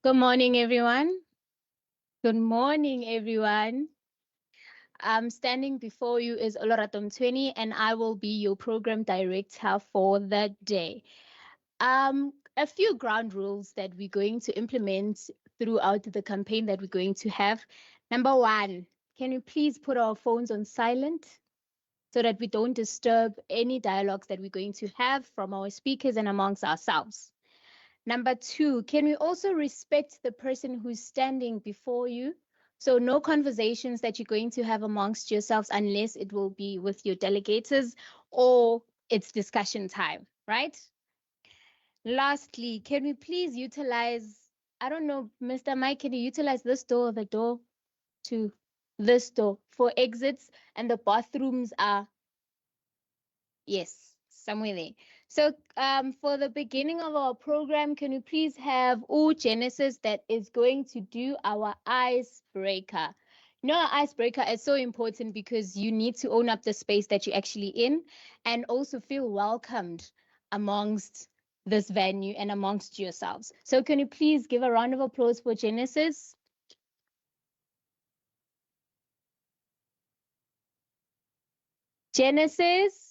Good morning, everyone. Good morning, everyone. Standing before you is Oloratom 20, and I will be your program director for the day. A few ground rules that we're going to implement throughout the campaign that we're going to have. Number one, can we please put our phones on silent so that we don't disturb any dialogues that we're going to have from our speakers and amongst ourselves? Number two, can we also respect the person who's standing before you? So no conversations that you're going to have amongst yourselves unless it will be with your delegators or it's discussion time, right? Lastly, can we please utilize, I don't know, Mr. Mike, can you utilize this door or the door to this door for exits, and the bathrooms are, yes, somewhere there. So, for the beginning of our program, can you please have Genesis that is going to do our icebreaker? You know, our icebreaker is so important because you need to own up the space that you're actually in and also feel welcomed amongst this venue and amongst yourselves. So, can you please give a round of applause for Genesis? Genesis?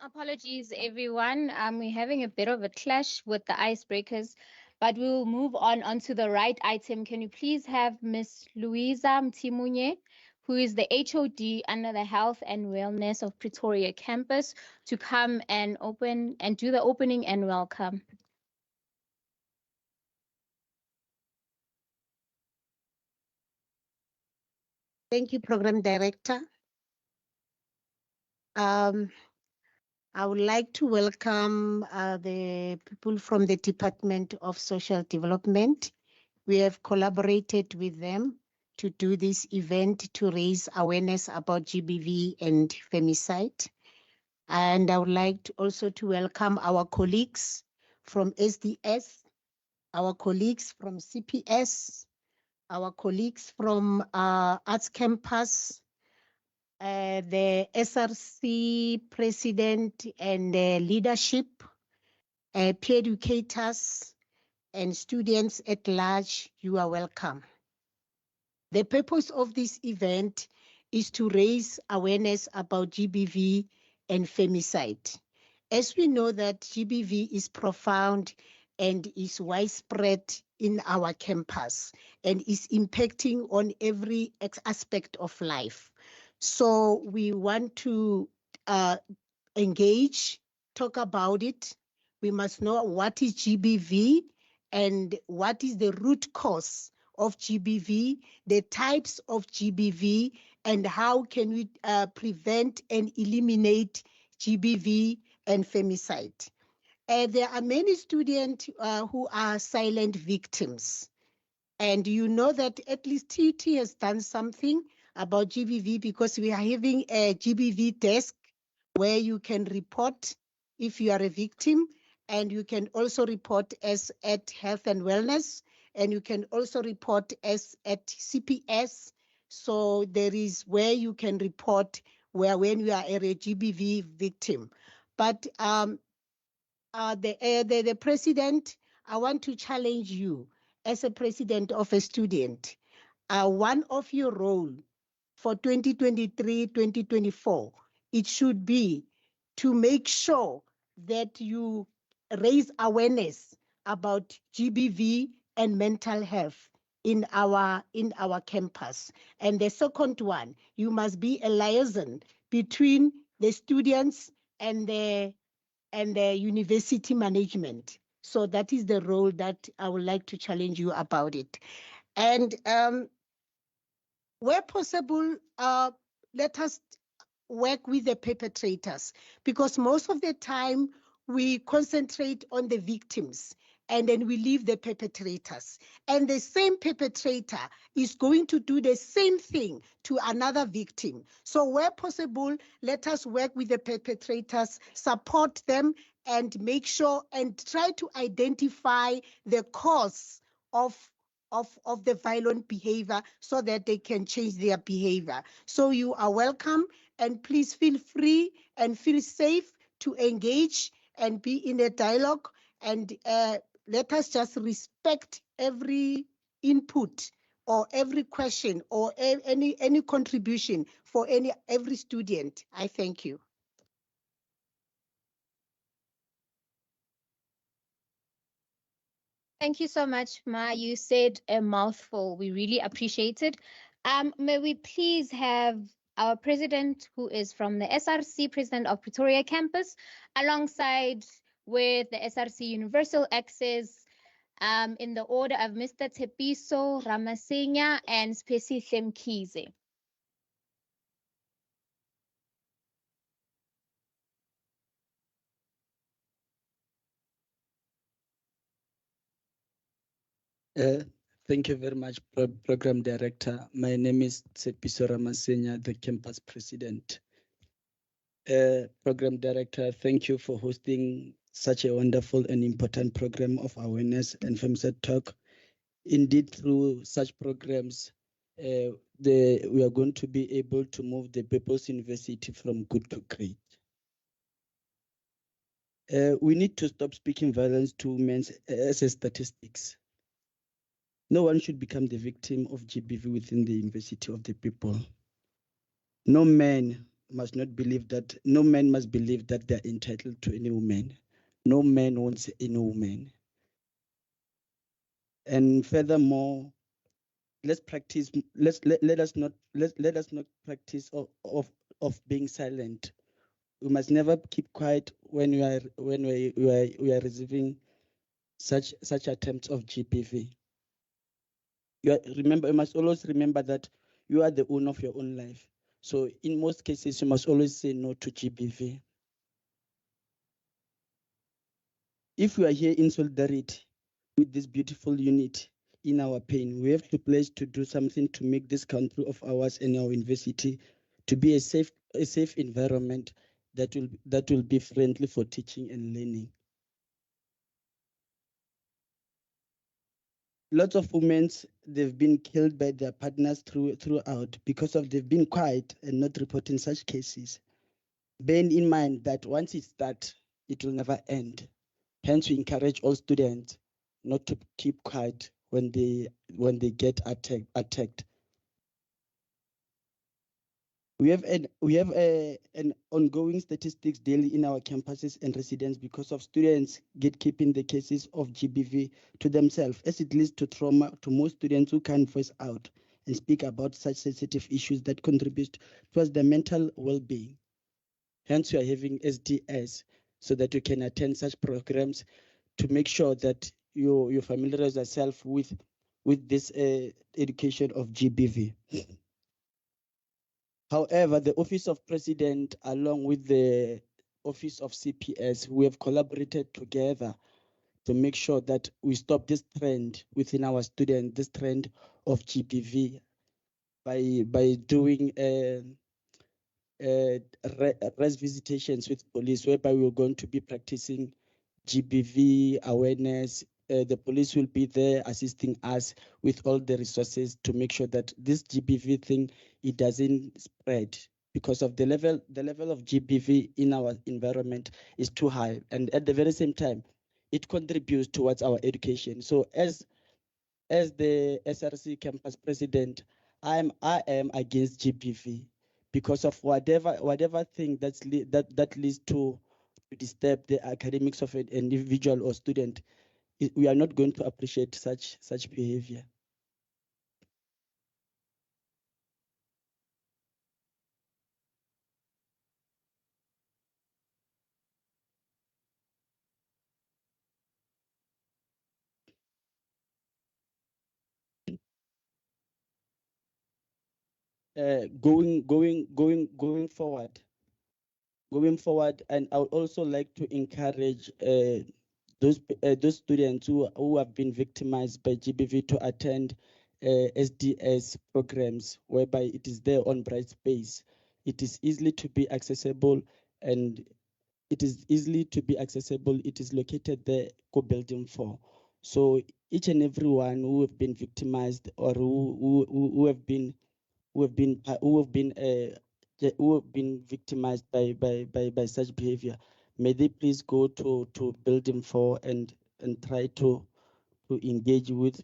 Apologies, everyone. We're having a bit of a clash with the icebreakers, but we'll move on onto the right item. Can you please have Miss Louisa Mtimunye, who is the HOD under the Health and Wellness of Pretoria campus, to come and open and do the opening and welcome. Thank you, Program Director. I would like to welcome the people from the Department of Social Development. We have collaborated with them to do this event to raise awareness about GBV and femicide. And I would like to also to welcome our colleagues from SDS, our colleagues from CPS, our colleagues from Arts Campus, the SRC president and leadership, peer educators, and students at large. You are welcome. The purpose of this event is to raise awareness about GBV and femicide. As we know that GBV is profound and is widespread in our campus and is impacting on every aspect of life. So we want to engage, talk about it. We must know what is GBV and what is the root cause of GBV, the types of GBV, and how can we prevent and eliminate GBV and femicide. There are many students who are silent victims. And you know that at least TT has done something about GBV because we are having a GBV desk where you can report if you are a victim, and you can also report as at Health and Wellness, and you can also report as at CPS. So there is where you can report when you are a GBV victim. But the president, I want to challenge you as a president of a student. One of your role for 2023-2024, it should be to make sure that you raise awareness about GBV and mental health in our campus. And the second one, you must be a liaison between the students and the university management. So that is the role that I would like to challenge you about it. And where possible, let us work with the perpetrators, because most of the time we concentrate on the victims and then we leave the perpetrators. And the same perpetrator is going to do the same thing to another victim. So where possible, let us work with the perpetrators, support them, and make sure and try to identify the cause of the violent behavior so that they can change their behavior. So you are welcome, and please feel free and feel safe to engage and be in a dialogue. And let us just respect every input or every question or any contribution for every student. I thank you. Thank you so much, Ma. You said a mouthful. We really appreciate it. May we please have our president, who is from the SRC, president of Pretoria campus, alongside with the SRC Universal Access, in the order of Mr. Tepiso Ramasenya and Spesi Mkhize. Thank you very much, Program Director. My name is Tsepiso Ramasenya, the campus president. Program Director, thank you for hosting such a wonderful and important program of awareness and femicide talk. Indeed, through such programs, we are going to be able to move the People's University from good to great. We need to stop speaking violence to women as a statistics. No one should become the victim of GBV within the University of the People. No man must believe that they're entitled to any woman. No man wants any woman. And furthermore, let us not practice of being silent. We must never keep quiet when we are receiving such attempts of GBV. You must always remember that you are the owner of your own life. So in most cases, you must always say no to GBV. If we are here in solidarity with this beautiful unit in our pain, we have to pledge to do something to make this country of ours and our university to be a safe environment that will be friendly for teaching and learning. Lots of women, they've been killed by their partners throughout because of they've been quiet and not reporting such cases. Bearing in mind that once it starts, it will never end. Hence, we encourage all students not to keep quiet when they get attacked. We have an ongoing statistics daily in our campuses and residence because of students gatekeeping the cases of GBV to themselves, as it leads to trauma to most students who can't voice out and speak about such sensitive issues that contribute towards their mental well-being. Hence, we are having SDS so that you can attend such programs to make sure that you familiarize yourself with this education of GBV. However, the Office of President, along with the Office of CPS, we have collaborated together to make sure that we stop this trend within our students, this trend of GBV, by doing res visitations with police, whereby we're going to be practicing GBV awareness. The police will be there assisting us with all the resources to make sure that this GBV thing, it doesn't spread, because of the level of GBV in our environment is too high, and at the very same time it contributes towards our education. So as the SRC campus president, I am against GBV, because of whatever thing that leads to disturb the academics of an individual or student. We are not going to appreciate such behavior. Going forward, and I would also like to encourage those students who have been victimized by GBV to attend SDS programs, whereby it is there on Brightspace. It is easily to be accessible, and it is located there, co-building 4. So each and everyone who have been victimized, or who have been victimized by such behavior, may they please go to building 4 and try to engage with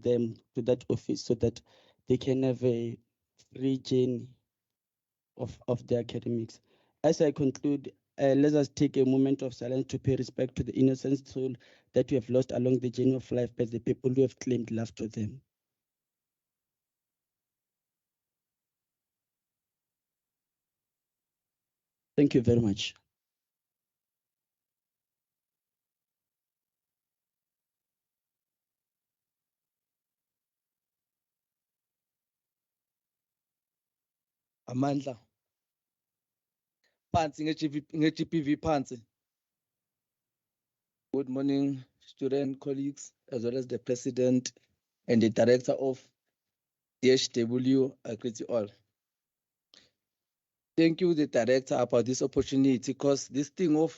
them to that office, so that they can have a free journey of their academics. As I conclude, let us take a moment of silence to pay respect to the innocent soul that we have lost along the journey of life by the people who have claimed love to them. Thank you very much. Amandla phansi nge-GBV phansi. Good morning, student colleagues, as well as the president and the director of DHW. I greet you all. Thank you, the director, about this opportunity, because this thing of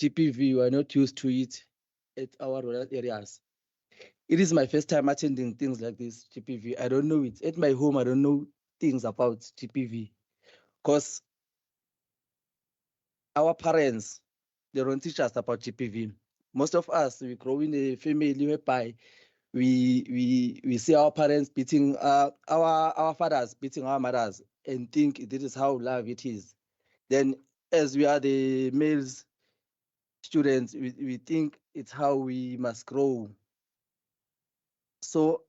GBV, we are not used to it at our rural areas. It is my first time attending things like this, GBV. I don't know it. At my home, I don't know things about GBV, because our parents, they don't teach us about GBV. Most of us, we grow in a family whereby we see our parents beating our fathers beating our mothers, and think this is how love it is. Then, as we are the males students, we think it's how we must grow. So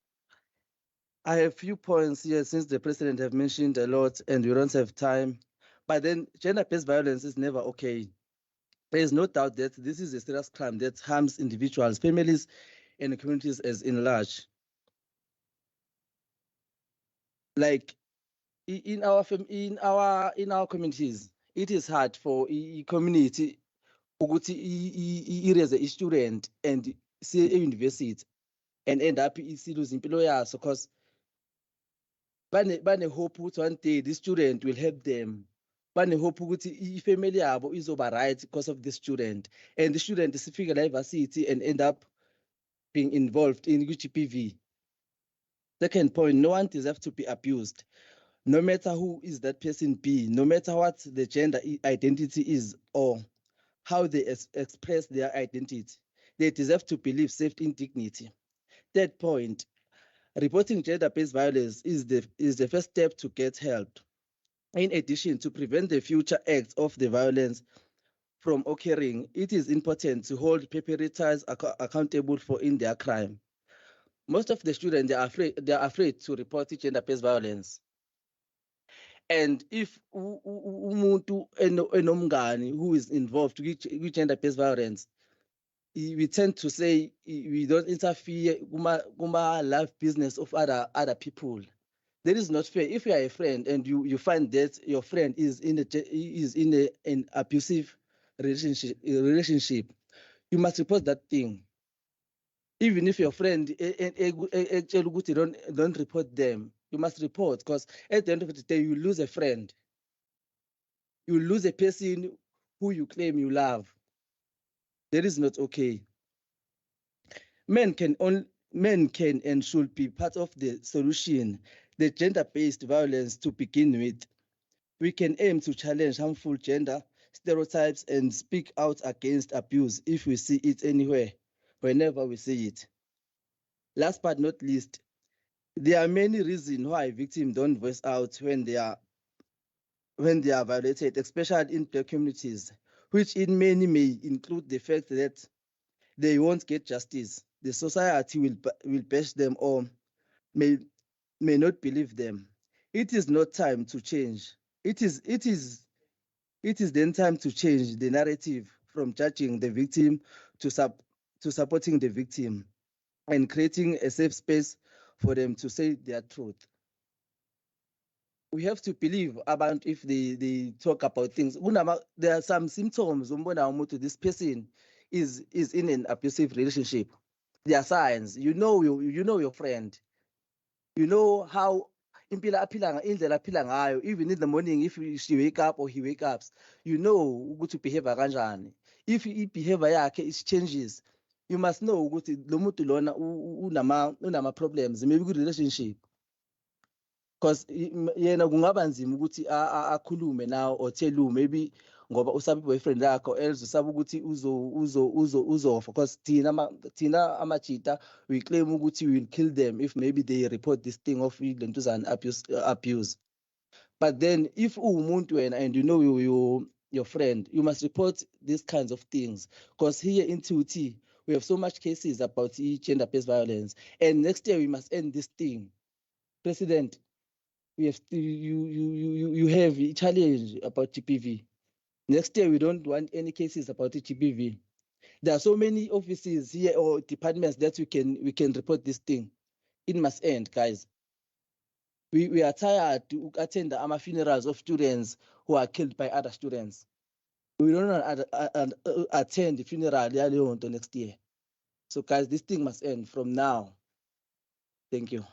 I have a few points here, since the president have mentioned a lot and we don't have time. But then gender-based violence is never okay. There is no doubt that this is a serious crime that harms individuals, families, and communities as in large. Like in our communities, it is hard for a community ukuthi raise a student and see a university and end up losing impilo yaso, because bane hope ukuthi one day this student will help them. Bane hope ukuthi ifamily yabo izoba right because of this student, and the student sifika la university and end up being involved in GBV. Second point, no one deserves to be abused, no matter who is that person be, no matter what the gender identity is or how they express their identity. They deserve to be live safe in dignity. Third point, reporting gender-based violence is the first step to get help. In addition, to prevent the future acts of the violence from occurring, it is important to hold perpetrators accountable for in their crime. Most of the students, they are afraid to report gender-based violence. And if umuntu enomngani who is involved with gender-based violence, we tend to say we don't interfere kuma life business of other people. That is not fair. If you are a friend and you find that your friend is in an abusive relationship, you must report that thing. Even if your friend ekutshela ukuthi don't report them, you must report, because at the end of the day you lose a friend, you lose a person who you claim you love. That is not okay. Men can and should be part of the solution. The gender-based violence to begin with. We can aim to challenge harmful gender stereotypes and speak out against abuse if we see it anywhere, whenever we see it. Last but not least, there are many reasons why victims don't voice out when they are violated, especially in Black communities, which in many may include the fact that they won't get justice. The society will bash them or may not believe them. It is not time to change. It is then time to change the narrative from judging the victim to supporting the victim and creating a safe space for them to say their truth. We have to believe about if they talk about things. There are some symptoms this person is in an abusive relationship. There are signs. You know your friend. You know how indlela aphila ngayo, even in the morning, if she wake up or he wake up, you know ukuthi behave kanjani. If behavior yakhe is changes, you must know ukuthi lo muntu lona unama problems maybe good relationship, because yena kungaba nzima ukuthi akhulume now or tell you maybe ngoba usabe boyfriend yakho else usabe ukuthi uzofa, because thina amajita we claim ukuthi we will kill them if maybe they report this thing of lentuzana abuse. But then if umuntu wena and you know your friend, you must report these kinds of things, because here in TUT we have so much cases about gender-based violence, and next year we must end this thing. President, we have you have a challenge about GBV. Next year we don't want any cases about GBV. There are so many offices here or departments that we can report this thing. It must end, guys. We are tired to attend the funerals of students who are killed by other students. We don't attend the funeral next year. So guys, this thing must end from now. Thank you.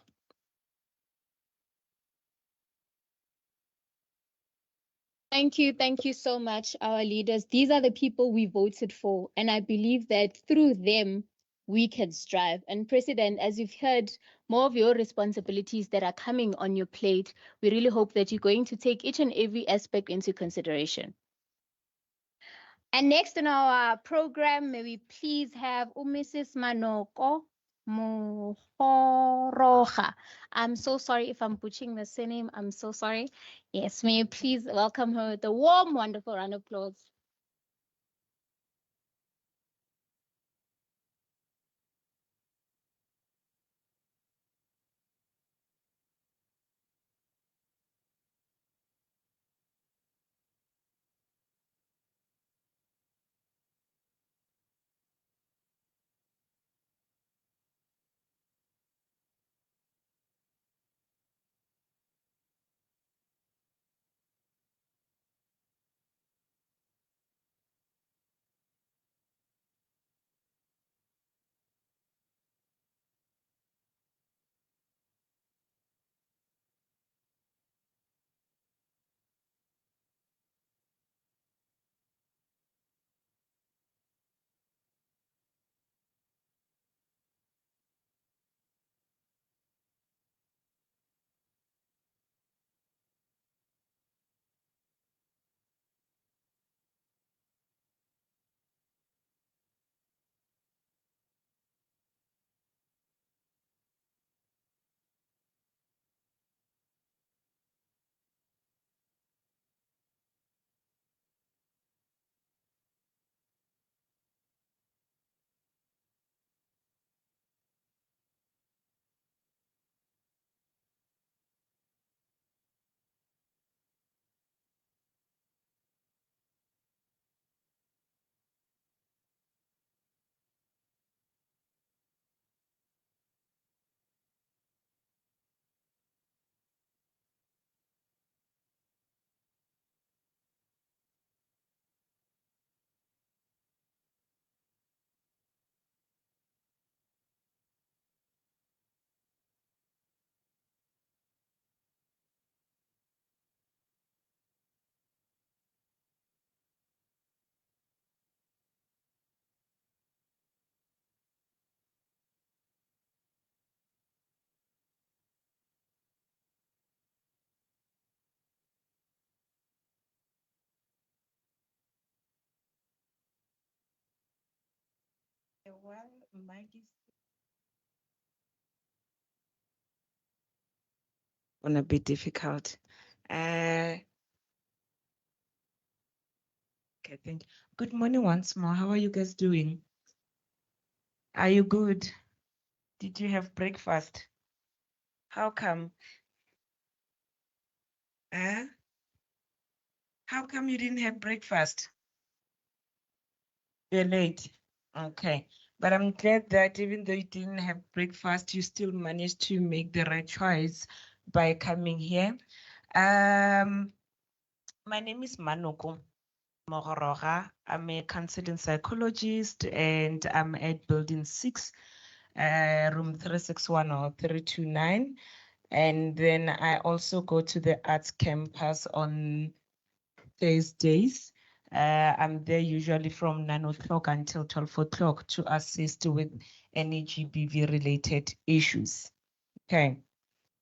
Thank you so much, our leaders. These are the people we voted for, and I believe that through them we can strive. And President, as you've heard more of your responsibilities that are coming on your plate, we really hope that you're going to take each and every aspect into consideration. And next in our program, may we please have Mrs. Manoko Mohoroja. I'm so sorry if I'm butchering the surname. I'm so sorry. Yes, may you please welcome her with a warm, wonderful round of applause. Well, Mike is gonna be difficult. Okay, thank you. Good morning once more. How are you guys doing? Are you good? Did you have breakfast? How come? Eh? How come you didn't have breakfast? You're late. Okay. But I'm glad that even though you didn't have breakfast, you still managed to make the right choice by coming here. My name is Manoko Mogoroga. I'm a counseling psychologist and I'm at building 6, room 361 or 329. And then I also go to the arts campus on Thursdays. I'm there usually from 9 o'clock until 12 o'clock to assist with any GBV related issues. Okay,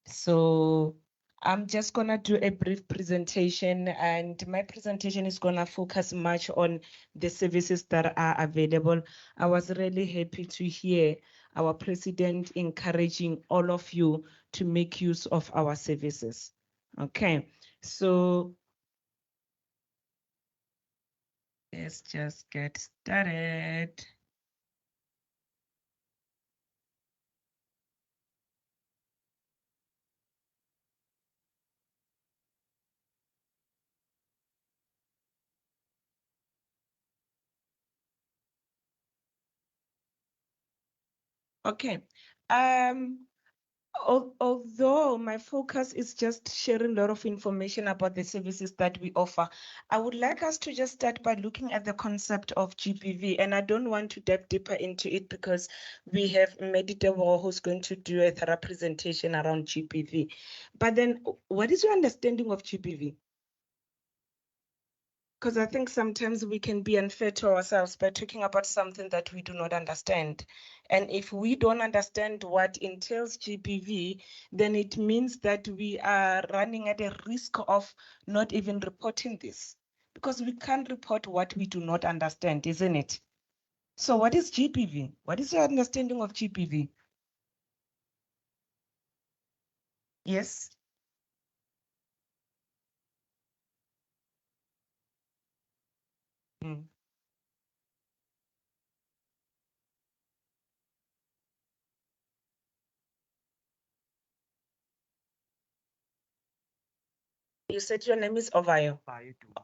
so I'm just gonna do a brief presentation, and my presentation is gonna focus much on the services that are available. I was really happy to hear our president encouraging all of you to make use of our services. Okay, so let's just get started. Okay. Although my focus is just sharing a lot of information about the services that we offer, I would like us to just start by looking at the concept of GBV. And I don't want to dive deeper into it because we have Meditable who's going to do a thorough presentation around GBV. But then what is your understanding of GBV? Because I think sometimes we can be unfair to ourselves by talking about something that we do not understand. And if we don't understand what entails GBV, then it means that we are running at a risk of not even reporting this. Because we can't report what we do not understand, isn't it? So what is GBV? What is your understanding of GBV? Yes? Mm. You said your name is Ovayo.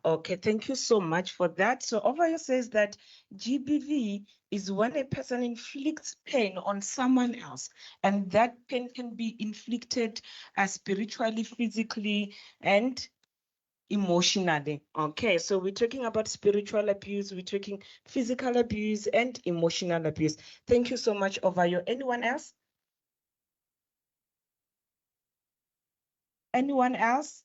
Okay, thank you so much for that. So Ovayo says that GBV is when a person inflicts pain on someone else, and that pain can be inflicted spiritually, physically, and emotionally. Okay, so we're talking about spiritual abuse, we're talking physical abuse, and emotional abuse. Thank you so much, Ovayo. Anyone else? Anyone else?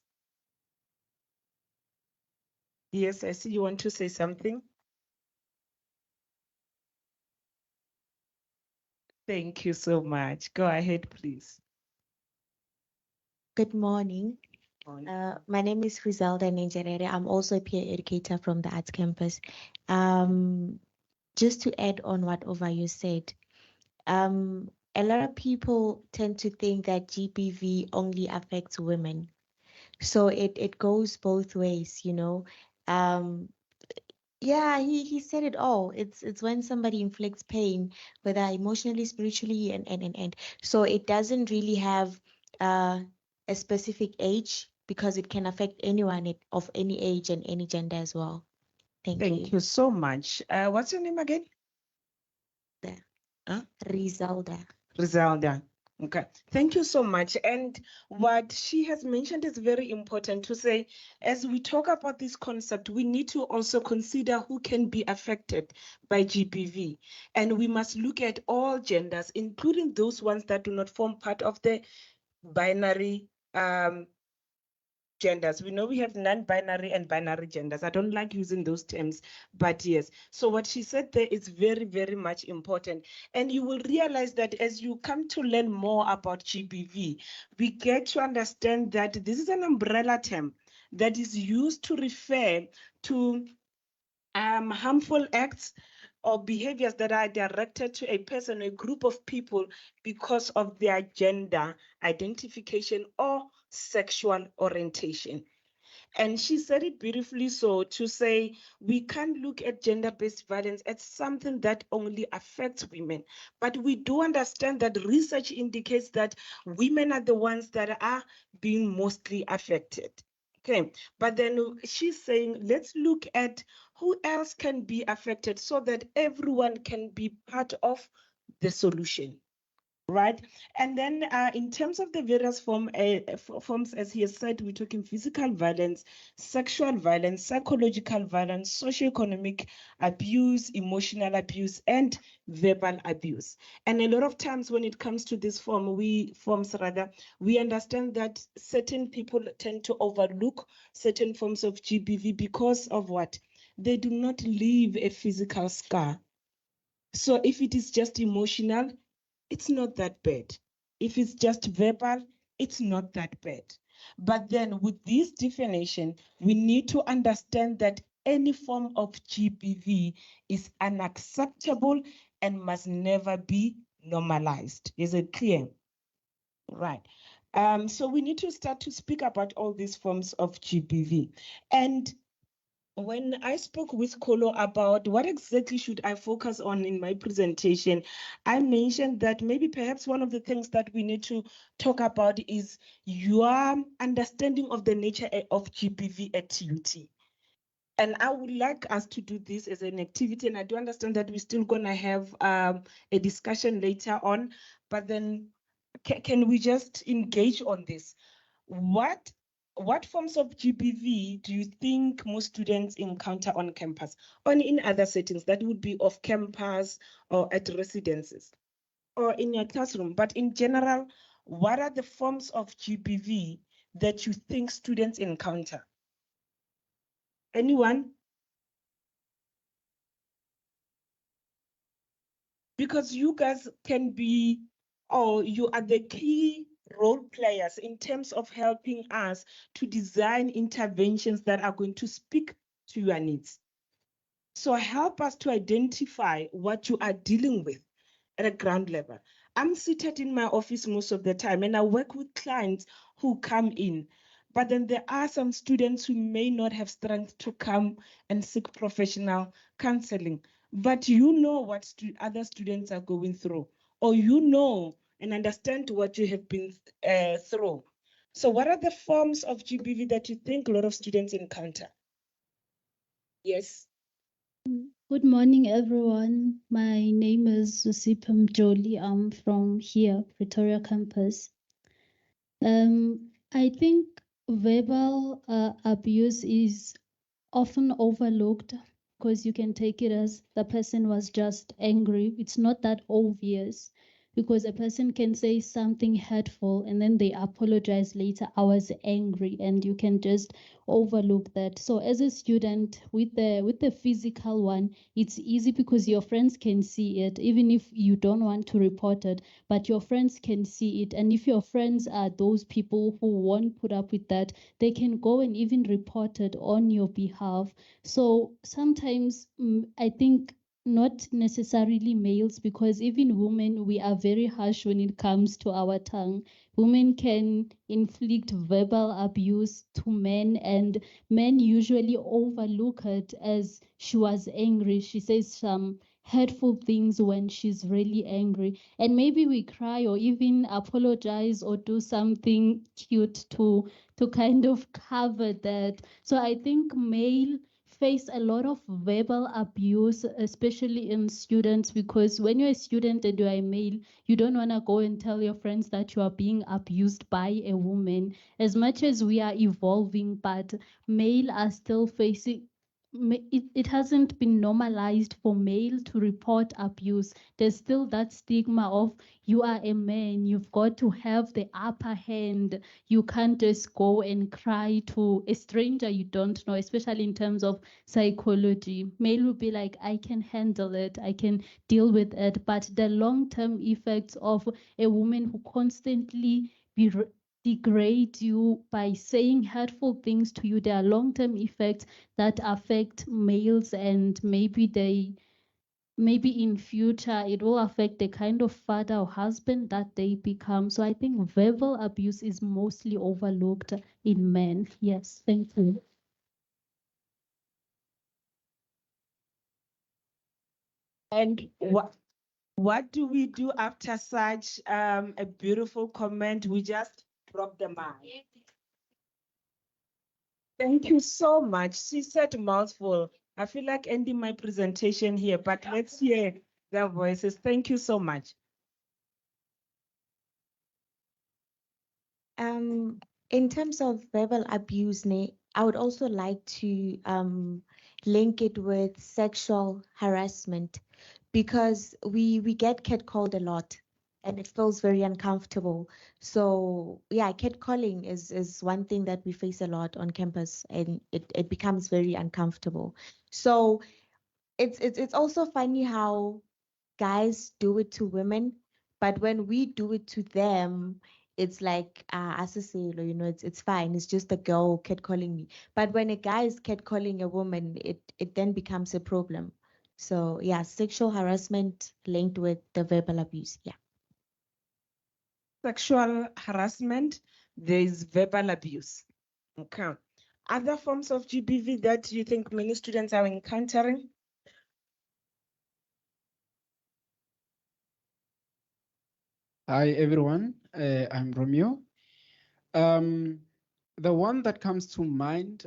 Yes, I see you want to say something. Thank you so much. Go ahead, please. Good morning. My name is Griselda Ninjarere. I'm also a peer educator from the Arts Campus. Just to add on what Ovayo said, a lot of people tend to think that GBV only affects women. So it goes both ways, you know. Yeah, he said it all. It's when somebody inflicts pain, whether emotionally, spiritually, and so it doesn't really have a specific age because it can affect anyone of any age and any gender as well. Thank you so much. What's your name again? There. Huh? Rizalda. Rizalda. Okay, thank you so much. And what she has mentioned is very important to say, as we talk about this concept, we need to also consider who can be affected by GBV. And we must look at all genders, including those ones that do not form part of the binary genders. We know we have non-binary and binary genders. I don't like using those terms, but yes. So what she said there is very, very much important. And you will realize that as you come to learn more about GBV, we get to understand that this is an umbrella term that is used to refer to harmful acts or behaviors that are directed to a person, a group of people, because of their gender identification or sexual orientation. And she said it beautifully, so to say we can't look at gender-based violence as something that only affects women, but we do understand that research indicates that women are the ones that are being mostly affected. Okay, but then she's saying, let's look at who else can be affected so that everyone can be part of the solution. Right. And then in terms of the various forms, as he has said, we're talking physical violence, sexual violence, psychological violence, socioeconomic abuse, emotional abuse, and verbal abuse. And a lot of times when it comes to this forms, we understand that certain people tend to overlook certain forms of GBV because of what? They do not leave a physical scar. So if it is just emotional, it's not that bad. If it's just verbal, it's not that bad. But then with this definition, we need to understand that any form of GBV is unacceptable and must never be normalized. Is it clear? Right. So we need to start to speak about all these forms of GBV. And when I spoke with Kolo about what exactly should I focus on in my presentation, I mentioned that maybe perhaps one of the things that we need to talk about is your understanding of the nature of GBV activity. And I would like us to do this as an activity. And I do understand that we're still going to have a discussion later on, but then can we just engage on this? What forms of GBV do you think most students encounter on campus or in other settings that would be off campus or at residences or in your classroom? But in general, what are the forms of GBV that you think students encounter? Anyone? Because you guys can be, or you are the key role players in terms of helping us to design interventions that are going to speak to your needs. So help us to identify what you are dealing with at a ground level. I'm seated in my office most of the time and I work with clients who come in, but then there are some students who may not have strength to come and seek professional counseling. But you know what other students are going through, or you know and understand what you have been through. So what are the forms of GBV that you think a lot of students encounter? Yes. Good morning, everyone. My name is Susipam Jolie. I'm from here, Pretoria campus. I think verbal abuse is often overlooked because you can take it as the person was just angry. It's not that obvious because a person can say something hurtful and then they apologize later. I was angry, and you can just overlook that. So as a student with the physical one, it's easy because your friends can see it, even if you don't want to report it, but your friends can see it. And if your friends are those people who won't put up with that, they can go and even report it on your behalf. So sometimes I think not necessarily males, because even women, we are very harsh when it comes to our tongue. Women can inflict verbal abuse to men, and men usually overlook it as she was angry. She says some hurtful things when she's really angry, and maybe we cry or even apologize or do something cute to kind of cover that. So I think male face a lot of verbal abuse, especially in students, because when you're a student and you're a male, you don't want to go and tell your friends that you are being abused by a woman. As much as we are evolving, but male are still facing, it hasn't been normalized for male to report abuse. There's still that stigma of you are a man, you've got to have the upper hand. You can't just go and cry to a stranger you don't know, especially in terms of psychology. Male will be like, I can handle it, I can deal with it. But the long-term effects of a woman who constantly degrade you by saying hurtful things to you, there are long-term effects that affect males, and maybe maybe in future it will affect the kind of father or husband that they become. So I think verbal abuse is mostly overlooked in men. Yes, thank you. And what do we do after such a beautiful comment? We just drop the mic. Thank you so much. She said mouthful. I feel like ending my presentation here, but let's hear their voices. Thank you so much. In terms of verbal abuse, I would also like to link it with sexual harassment, because we get catcalled a lot and it feels very uncomfortable. So yeah, catcalling is one thing that we face a lot on campus, and it becomes very uncomfortable. So it's also funny how guys do it to women, but when we do it to them, it's like asaselo, it's fine. It's just a girl catcalling me. But when a guy is catcalling a woman, it then becomes a problem. So yeah, sexual harassment linked with the verbal abuse. Yeah. Sexual harassment, there is verbal abuse. Okay. Other forms of GBV that you think many students are encountering? Hi everyone, I'm Romeo. The one that comes to mind,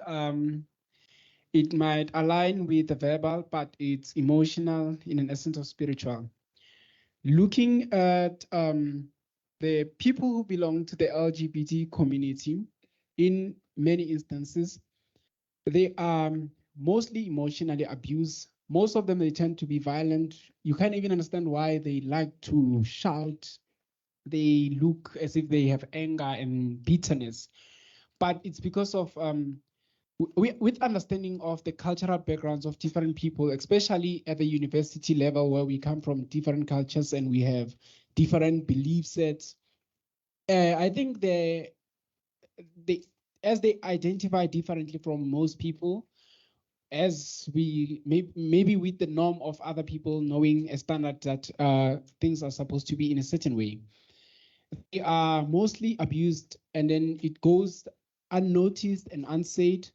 it might align with the verbal, but it's emotional in an essence of spiritual. Looking at the people who belong to the LGBT community, in many instances, they are mostly emotionally abused. Most of them, they tend to be violent. You can't even understand why they like to shout. They look as if they have anger and bitterness, but it's because of with understanding of the cultural backgrounds of different people, especially at the university level where we come from different cultures and we have different belief sets. I think they as they identify differently from most people, as we maybe with the norm of other people knowing a standard that things are supposed to be in a certain way, they are mostly abused, and then it goes unnoticed and unsaid,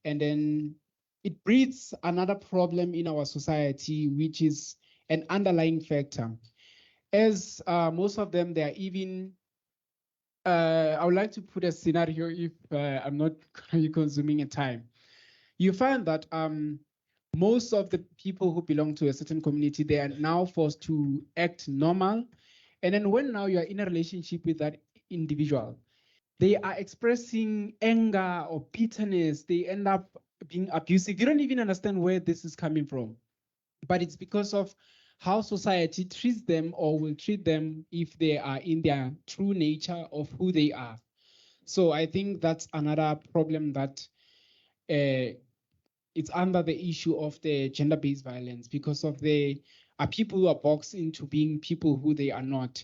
and then it breeds another problem in our society, which is an underlying factor. As most of them, they are even I would like to put a scenario if I'm not consuming a time. You find that most of the people who belong to a certain community, they are now forced to act normal. And then when now you are in a relationship with that individual, they are expressing anger or bitterness. They end up being abusive. You don't even understand where this is coming from, but it's because of how society treats them or will treat them if they are in their true nature of who they are. So I think that's another problem that it's under the issue of the gender-based violence, because of the people who are boxed into being people who they are not.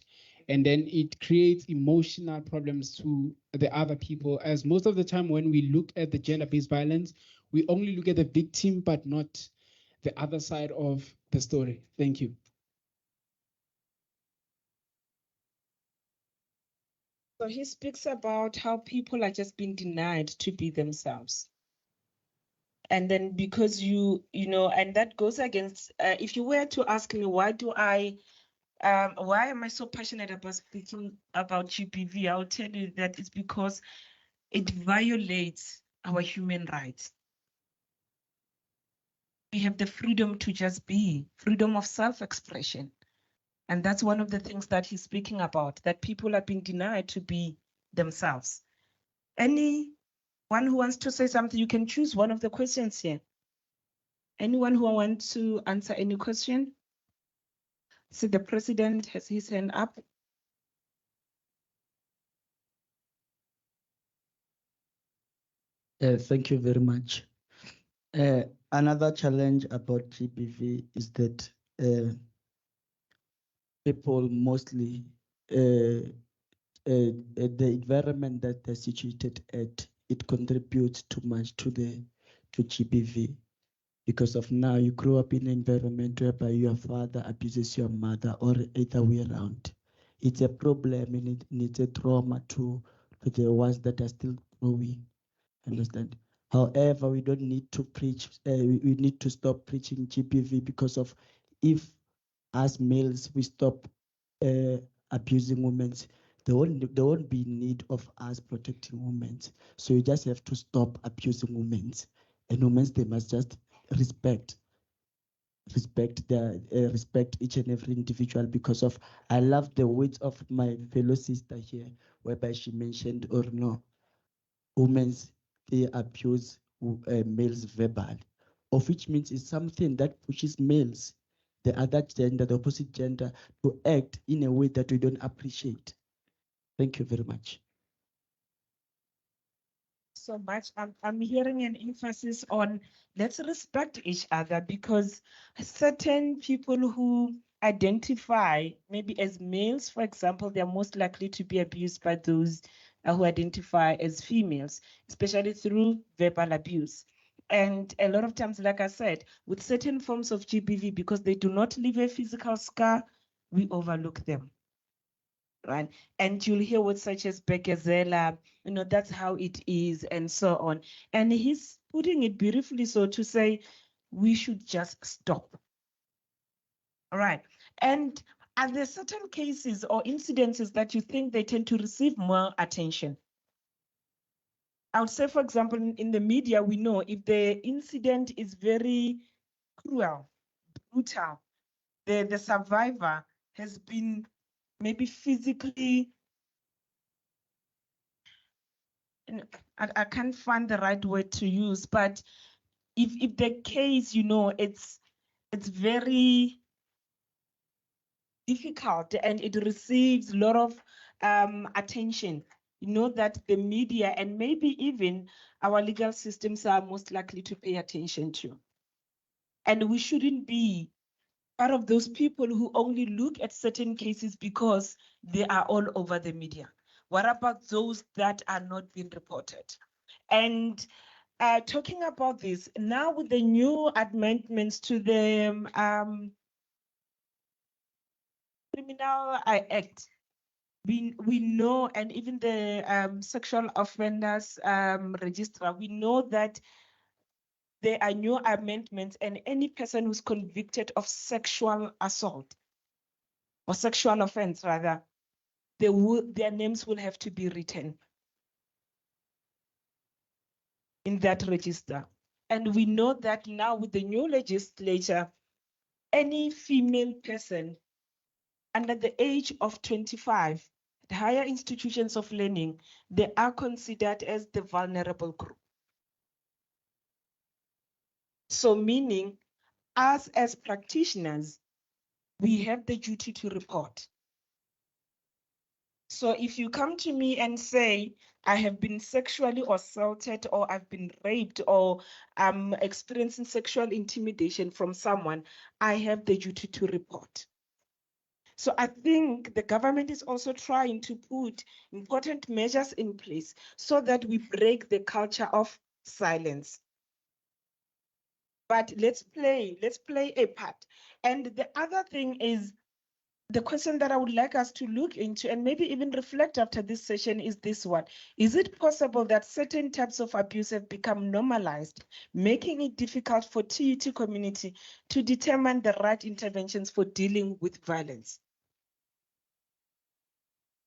And then it creates emotional problems to the other people, as most of the time when we look at the gender-based violence, we only look at the victim, but not the other side of the story. Thank you. So he speaks about how people are just being denied to be themselves. And then because you know, and that goes against, if you were to ask me, why am I so passionate about speaking about GBV? I'll tell you that it's because it violates our human rights. We have the freedom to just be, freedom of self-expression. And that's one of the things that he's speaking about, that people are being denied to be themselves. Anyone who wants to say something, you can choose one of the questions here. Anyone who wants to answer any question? See, the president has his hand up. Thank you very much. Another challenge about GBV is that people mostly the environment that they're situated at, it contributes too much to GBV. because of now you grow up in an environment whereby your father abuses your mother or either way around. It's a problem and it's a trauma to the ones that are still growing. Understand? However, we don't need to preach, we need to stop preaching GBV because of if as males we stop abusing women, there won't be need of us protecting women. So you just have to stop abusing women, and women, they must just respect each and every individual. Because of, I love the words of my fellow sister here, whereby she mentioned, or no, women's, they abuse males verbally, of which means it's something that pushes males, the other gender, the opposite gender, to act in a way that we don't appreciate. Thank you very much. So much. I'm hearing an emphasis on let's respect each other, because certain people who identify maybe as males, for example, they're most likely to be abused by those who identify as females, especially through verbal abuse. And a lot of times, like I said, with certain forms of GBV, because they do not leave a physical scar, we overlook them. Right, and you'll hear words such as Bekezela, that's how it is, and so on. And he's putting it beautifully so to say, we should just stop. All right, and are there certain cases or incidences that you think they tend to receive more attention? I would say, for example, in the media, we know if the incident is very cruel, brutal, the survivor has been maybe physically, I can't find the right word to use, but if the case, it's very difficult and it receives a lot of attention, that the media and maybe even our legal systems are most likely to pay attention to. And we shouldn't be part of those people who only look at certain cases because they are all over the media. What about those that are not being reported? And talking about this, now with the new amendments to the Criminal Act, we know, and even the sexual offenders register, we know that there are new amendments, and any person who's convicted of sexual assault or sexual offense, rather, their names will have to be written in that register. And we know that now with the new legislature, any female person under the age of 25 at higher institutions of learning, they are considered as the vulnerable group. So meaning, us as practitioners, we have the duty to report. So if you come to me and say, I have been sexually assaulted, or I've been raped, or I'm experiencing sexual intimidation from someone, I have the duty to report. So I think the government is also trying to put important measures in place so that we break the culture of silence. But let's play a part. And the other thing is, the question that I would like us to look into and maybe even reflect after this session is this one. Is it possible that certain types of abuse have become normalized, making it difficult for TUT community to determine the right interventions for dealing with violence?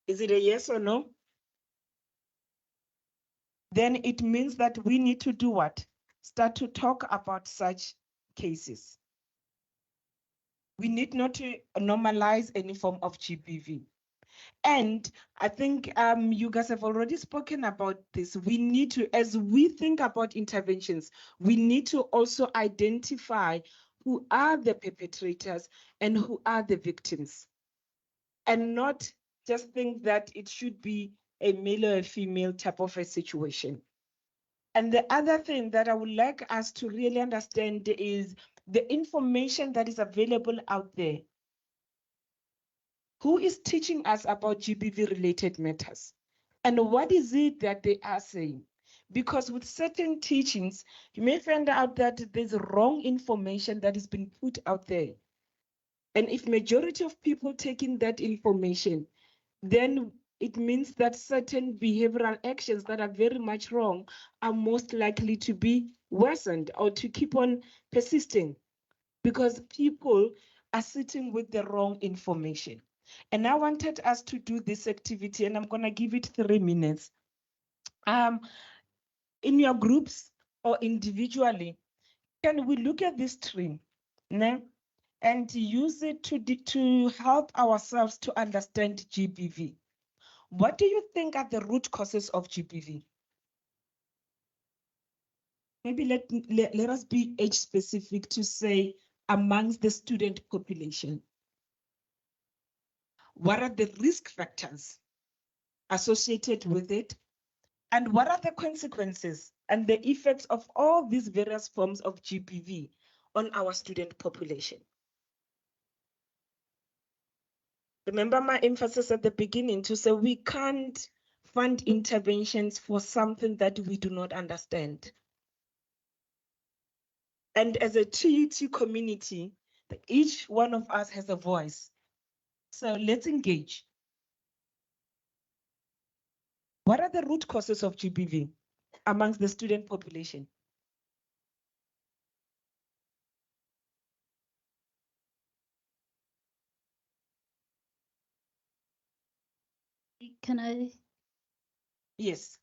Is it a yes or no? Then it means that we need to do what? Start to talk about such cases. We need not to normalize any form of GBV. And I think you guys have already spoken about this. We need to, as we think about interventions, we need to also identify who are the perpetrators and who are the victims, and not just think that it should be a male or a female type of a situation. And the other thing that I would like us to really understand is the information that is available out there. Who is teaching us about GBV related matters? And what is it that they are saying? Because with certain teachings, you may find out that there's wrong information that has been put out there. And if majority of people taking that information, then it means that certain behavioral actions that are very much wrong are most likely to be worsened or to keep on persisting because people are sitting with the wrong information. And I wanted us to do this activity, and I'm going to give it 3 minutes. In your groups or individually, can we look at this tree, né? And use it to help ourselves to understand GBV? What do you think are the root causes of GBV? Maybe let us be age specific to say amongst the student population. What are the risk factors associated with it? And what are the consequences and the effects of all these various forms of GBV on our student population? Remember my emphasis at the beginning to say we can't fund interventions for something that we do not understand. And as a TUT community, each one of us has a voice. So let's engage. What are the root causes of GBV amongst the student population? Can I? Yes.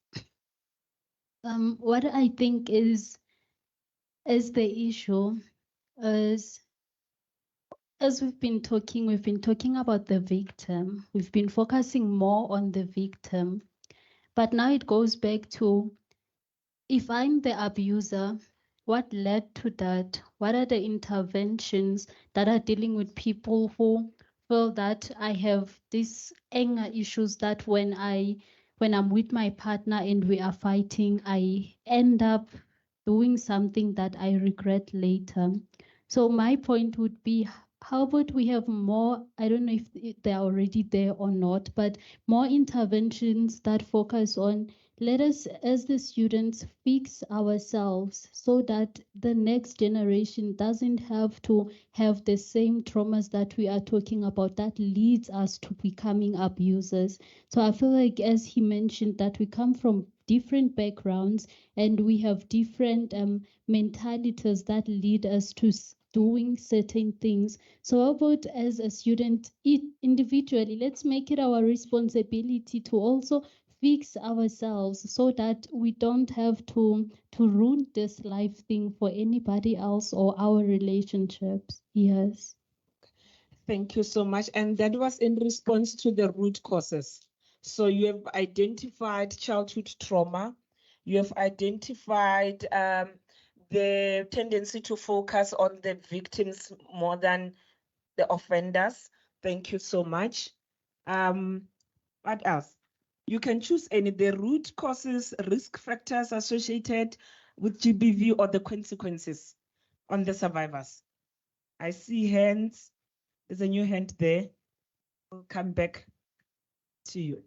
What I think is the issue is, as we've been talking about the victim. We've been focusing more on the victim, but now it goes back to, if I'm the abuser, what led to that? What are the interventions that are dealing with people who feel that I have these anger issues, that when I'm with my partner and we are fighting, I end up doing something that I regret later. So my point would be, how about we have more, I don't know if they're already there or not, but more interventions that focus on, let us as the students fix ourselves so that the next generation doesn't have to have the same traumas that we are talking about that leads us to becoming abusers. So I feel like, as he mentioned, that we come from different backgrounds and we have different mentalities that lead us to doing certain things. So how about, as a student, individually, let's make it our responsibility to also fix ourselves so that we don't have to ruin this life thing for anybody else or our relationships. Yes. Thank you so much. And that was in response to the root causes. So you have identified childhood trauma. You have identified the tendency to focus on the victims more than the offenders. Thank you so much. What else? You can choose any, the root causes, risk factors associated with GBV, or the consequences on the survivors. I see hands. There's a new hand there. We'll come back to you.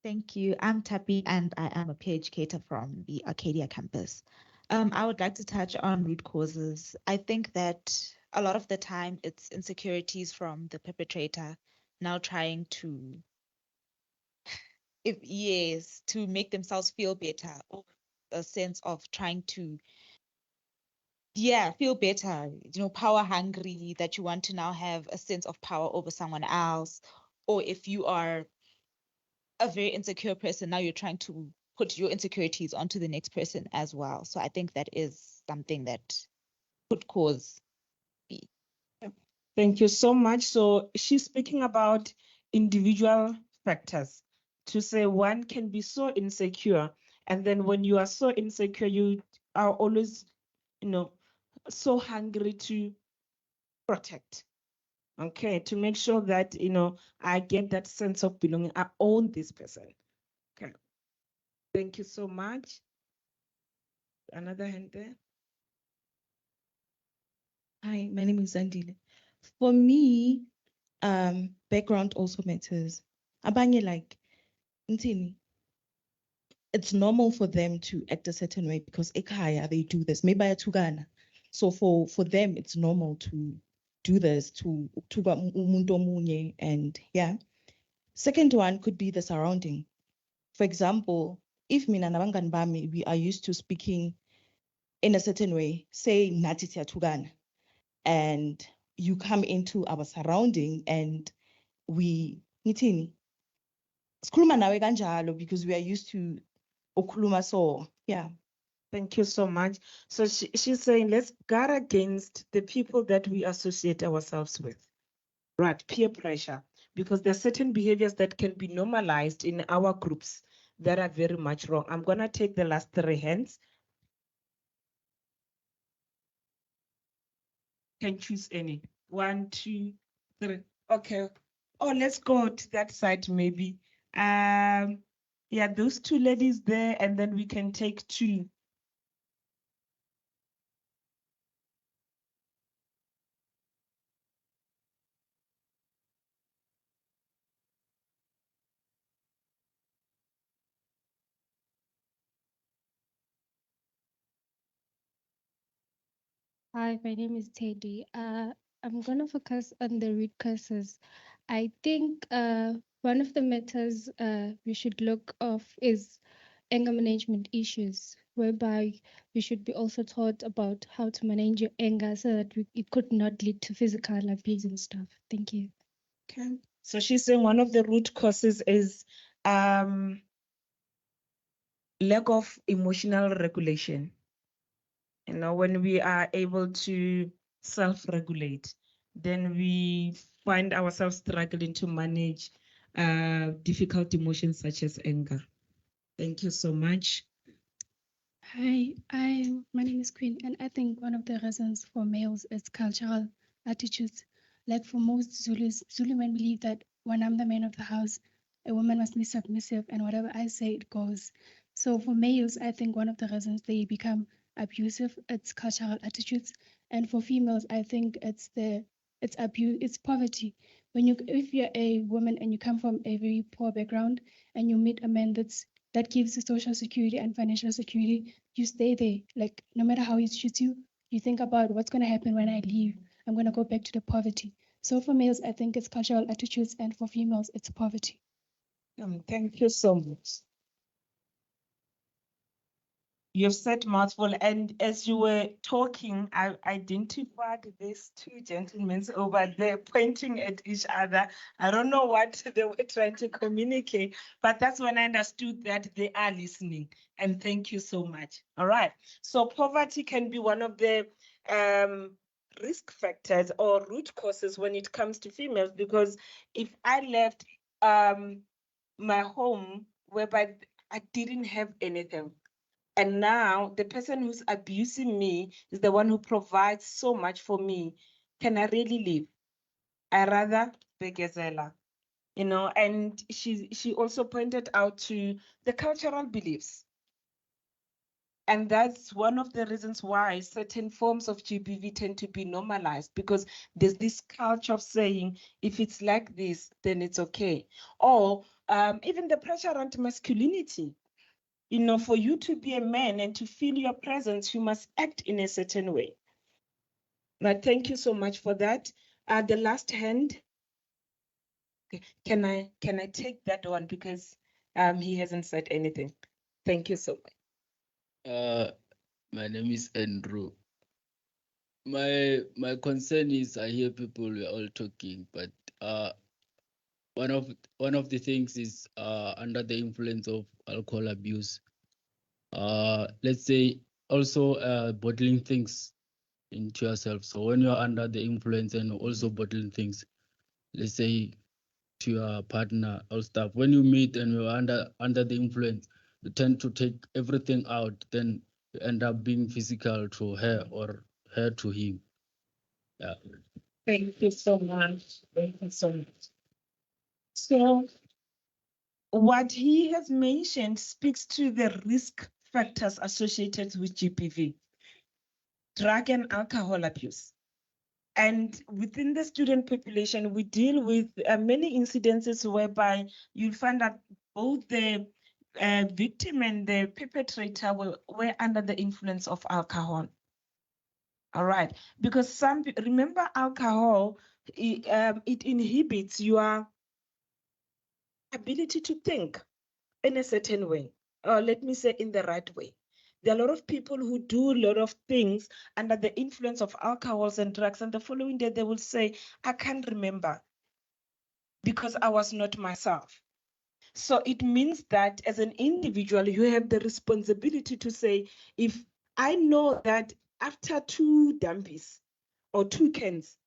Thank you. I'm Tapi and I am a peer educator from the Arcadia campus. I would like to touch on root causes. I think that a lot of the time it's insecurities from the perpetrator now trying to, to make themselves feel better, or a sense of trying to, feel better, power hungry, that you want to now have a sense of power over someone else. Or if you are a very insecure person, now you're trying to put your insecurities onto the next person as well. So I think that is something that could cause B. Thank you so much. So she's speaking about individual factors, to say one can be so insecure, and then when you are so insecure, you are always, so hungry to protect. Okay, to make sure that, I get that sense of belonging. I own this person. Okay. Thank you so much. Another hand there. Hi, my name is Zandile. For me, background also matters. Abanye like ntini. it's normal for them to act a certain way because ekhaya they do this. Maybe ayatugana. So for them, it's normal to do this to umuntu omunye, and yeah. Second one could be the surrounding. For example, if mina nabangani bami we are used to speaking in a certain way, say nathi siyatugana, and you come into our surrounding and we ngithini sikhuluma nawe kanjalo because we are used to ukhuluma so, yeah. Thank you so much. So she's saying, let's guard against the people that we associate ourselves with. Right, peer pressure, because there are certain behaviors that can be normalized in our groups that are very much wrong. I'm gonna take the last 3 hands. Can choose any. 1, 2, 3. Okay. Oh, let's go to that side maybe. Yeah, those 2 ladies there, and then we can take 2. Hi, my name is Teddy. I'm gonna focus on the root causes. I think one of the matters we should look of is anger management issues, whereby we should be also taught about how to manage your anger so that it could not lead to physical abuse and stuff. Thank you. Okay. So she's saying one of the root causes is lack of emotional regulation. You know, when we are able to self-regulate, then we find ourselves struggling to manage difficult emotions such as anger. Thank you so much. Hi, my name is Queen, and I think one of the reasons for males is cultural attitudes. Like for most Zulus, Zulu men believe that when I'm the man of the house, a woman must be submissive, and whatever I say, it goes. So for males, I think one of the reasons they become abusive, it's cultural attitudes, and for females, I think it's abuse, it's poverty. If you're a woman and you come from a very poor background, and you meet a man that gives you social security and financial security, you stay there. Like no matter how he treats you, you think about what's going to happen when I leave. I'm going to go back to the poverty. So for males, I think it's cultural attitudes, and for females, it's poverty. Thank you so much. You've said mouthful, and as you were talking, I identified these 2 gentlemen over there pointing at each other. I don't know what they were trying to communicate, but that's when I understood that they are listening. And thank you so much. All right. So poverty can be one of the risk factors or root causes when it comes to females, because if I left my home whereby I didn't have anything, and now the person who's abusing me is the one who provides so much for me, can I really live? I rather begezela, you know. And she also pointed out to the cultural beliefs. And that's one of the reasons why certain forms of GBV tend to be normalized, because there's this culture of saying, if it's like this, then it's okay. Or even the pressure around masculinity. You know, for you to be a man and to feel your presence, you must act in a certain way. Now, thank you so much for that. The last hand, okay. Can I take that one, because he hasn't said anything. Thank you so much. My name is Andrew. My concern is I hear people we're all talking, but one of the things is under the influence of alcohol abuse. Let's say also bottling things into yourself. So when you're under the influence and also bottling things, let's say to your partner or stuff, when you meet and you're under the influence, you tend to take everything out, then you end up being physical to her or her to him. Yeah. Thank you so much. Thank you so much. So what he has mentioned speaks to the risk factors associated with GBV, drug and alcohol abuse. And within the student population, we deal with many incidences whereby you'll find that both the victim and the perpetrator were under the influence of alcohol. All right, because remember alcohol, it inhibits your ability to think in a certain way, or let me say in the right way. There are a lot of people who do a lot of things under the influence of alcohols and drugs, and the following day they will say, I can't remember because I was not myself. So it means that as an individual, you have the responsibility to say, if I know that after 2 dumpies or 2 cans,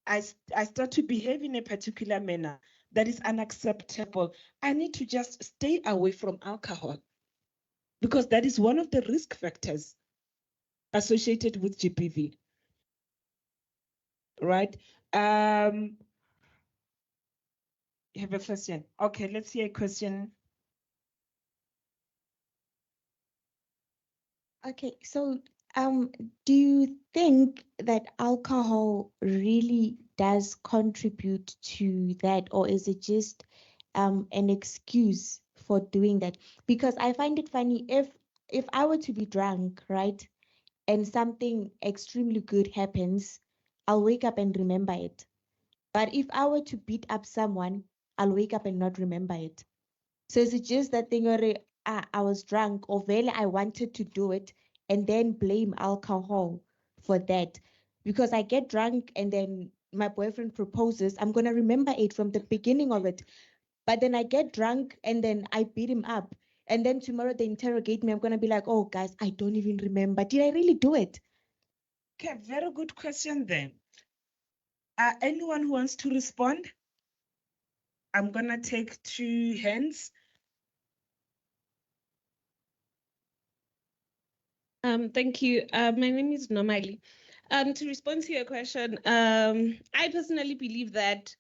I start to behave in a particular manner that is unacceptable, I need to just stay away from alcohol, because that is one of the risk factors associated with GBV, right? You have a question? Okay, let's hear a question. Okay, so do you think that alcohol really does contribute to that, or is it just an excuse for doing that? Because I find it funny, if I were to be drunk, right, and something extremely good happens, I'll wake up and remember it. But if I were to beat up someone, I'll wake up and not remember it. So is it just that thing where I was drunk, or really I wanted to do it and then blame alcohol for that? Because I get drunk and then my boyfriend proposes, I'm going to remember it from the beginning of it. But then I get drunk and then I beat him up. And then tomorrow they interrogate me. I'm going to be like, oh, guys, I don't even remember. Did I really do it? Okay, very good question then. Anyone who wants to respond? I'm going to take 2 hands. Thank you. My name is Nomali. To respond to your question, I personally believe that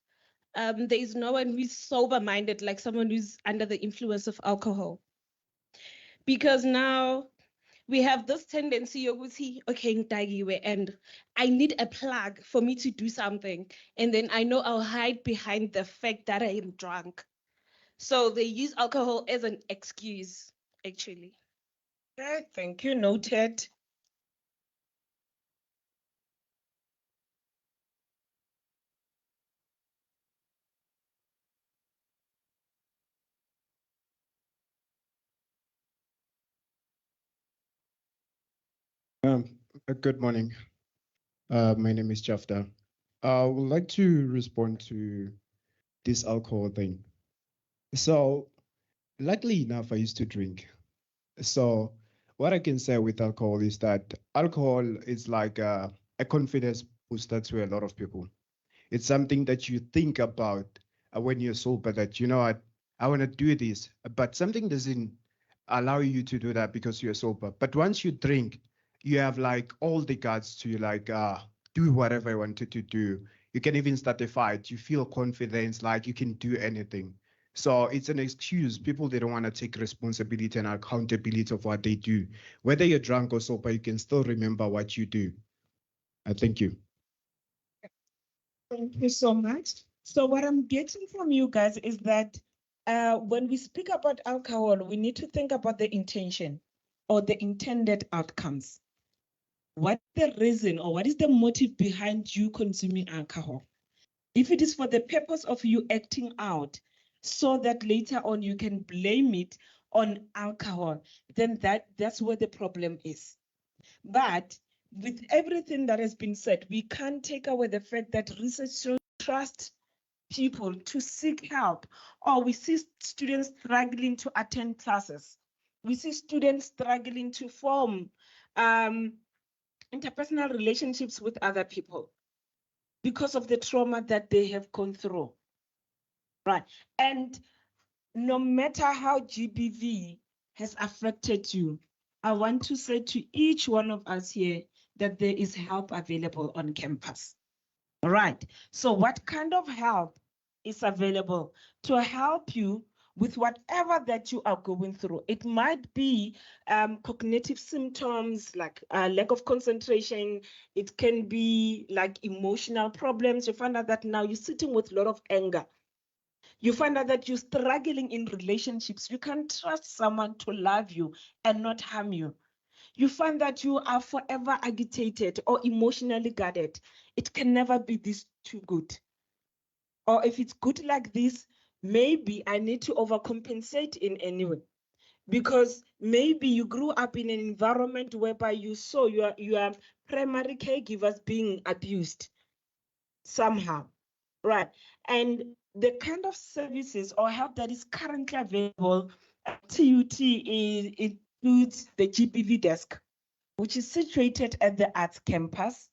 there is no one who's sober-minded like someone who's under the influence of alcohol. Because now we have this tendency, Yoguti, okay, Ndagiwe, and I need a plug for me to do something. And then I know I'll hide behind the fact that I am drunk. So they use alcohol as an excuse, actually. Okay, thank you. Noted. Good morning. My name is Jafta. I would like to respond to this alcohol thing. So, luckily enough, I used to drink. So, what I can say with alcohol is that alcohol is like a confidence booster to a lot of people. It's something that you think about when you're sober, that, you know what, I want to do this, but something doesn't allow you to do that because you're sober. But once you drink, you have like all the guts to like do whatever you wanted to do. You can even start a fight. You feel confidence, like you can do anything. So it's an excuse. People, they don't want to take responsibility and accountability of what they do. Whether you're drunk or sober, you can still remember what you do. Thank you. Thank you so much. So what I'm getting from you guys is that when we speak about alcohol, we need to think about the intention or the intended outcomes. What is the reason or what is the motive behind you consuming alcohol? If it is for the purpose of you acting out so that later on you can blame it on alcohol, then that's where the problem is. But with everything that has been said, we can't take away the fact that research shows trust people to seek help, or we see students struggling to attend classes. We see students struggling to form interpersonal relationships with other people because of the trauma that they have gone through. Right. And no matter how GBV has affected you, I want to say to each one of us here that there is help available on campus. All right. So what kind of help is available to help you with whatever that you are going through? It might be cognitive symptoms like lack of concentration. It can be like emotional problems. You find out that now you're sitting with a lot of anger. You find out that you're struggling in relationships. You can't trust someone to love you and not harm you. You find that you are forever agitated or emotionally guarded. It can never be this too good. Or if it's good like this, maybe I need to overcompensate in any way. Because maybe you grew up in an environment whereby you saw your primary caregivers being abused somehow, right? And the kind of services or help that is currently available at TUT includes the GBV desk, which is situated at the Arts campus.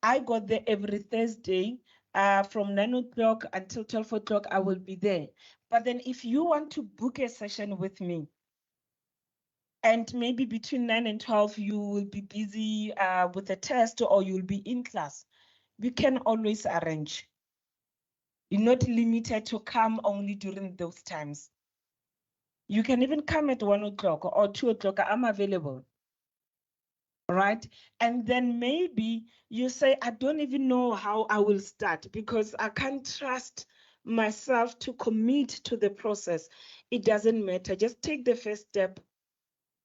I go there every Thursday from 9 o'clock until 12 o'clock. I will be there. But then if you want to book a session with me, and maybe between 9 and 12, you will be busy with a test or you'll be in class, we can always arrange. You're not limited to come only during those times. You can even come at 1 o'clock or 2 o'clock. I'm available. Right? And then maybe you say, I don't even know how I will start because I can't trust myself to commit to the process. It doesn't matter. Just take the first step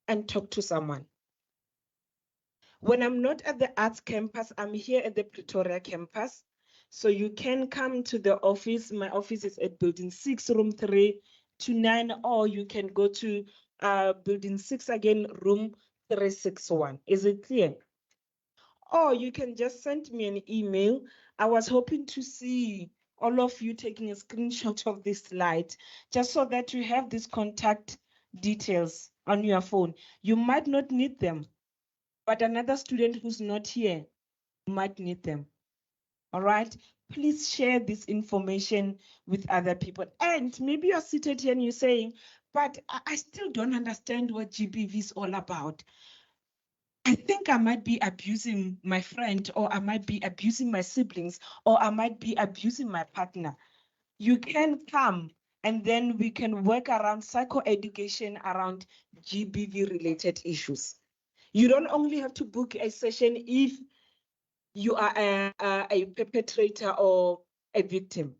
and talk to someone. When I'm not at the Arts campus, I'm here at the Pretoria campus. So you can come to the office. My office is at Building 6, Room 329, or you can go to Building 6 again, Room 361. Is it clear? Or you can just send me an email. I was hoping to see all of you taking a screenshot of this slide, just so that you have these contact details on your phone. You might not need them, but another student who's not here might need them. All right, please share this information with other people. And maybe you're seated here and you're saying, but I still don't understand what GBV is all about. I think I might be abusing my friend, or I might be abusing my siblings, or I might be abusing my partner. You can come and then we can work around psychoeducation around GBV related issues. You don't only have to book a session if you are a perpetrator or a victim.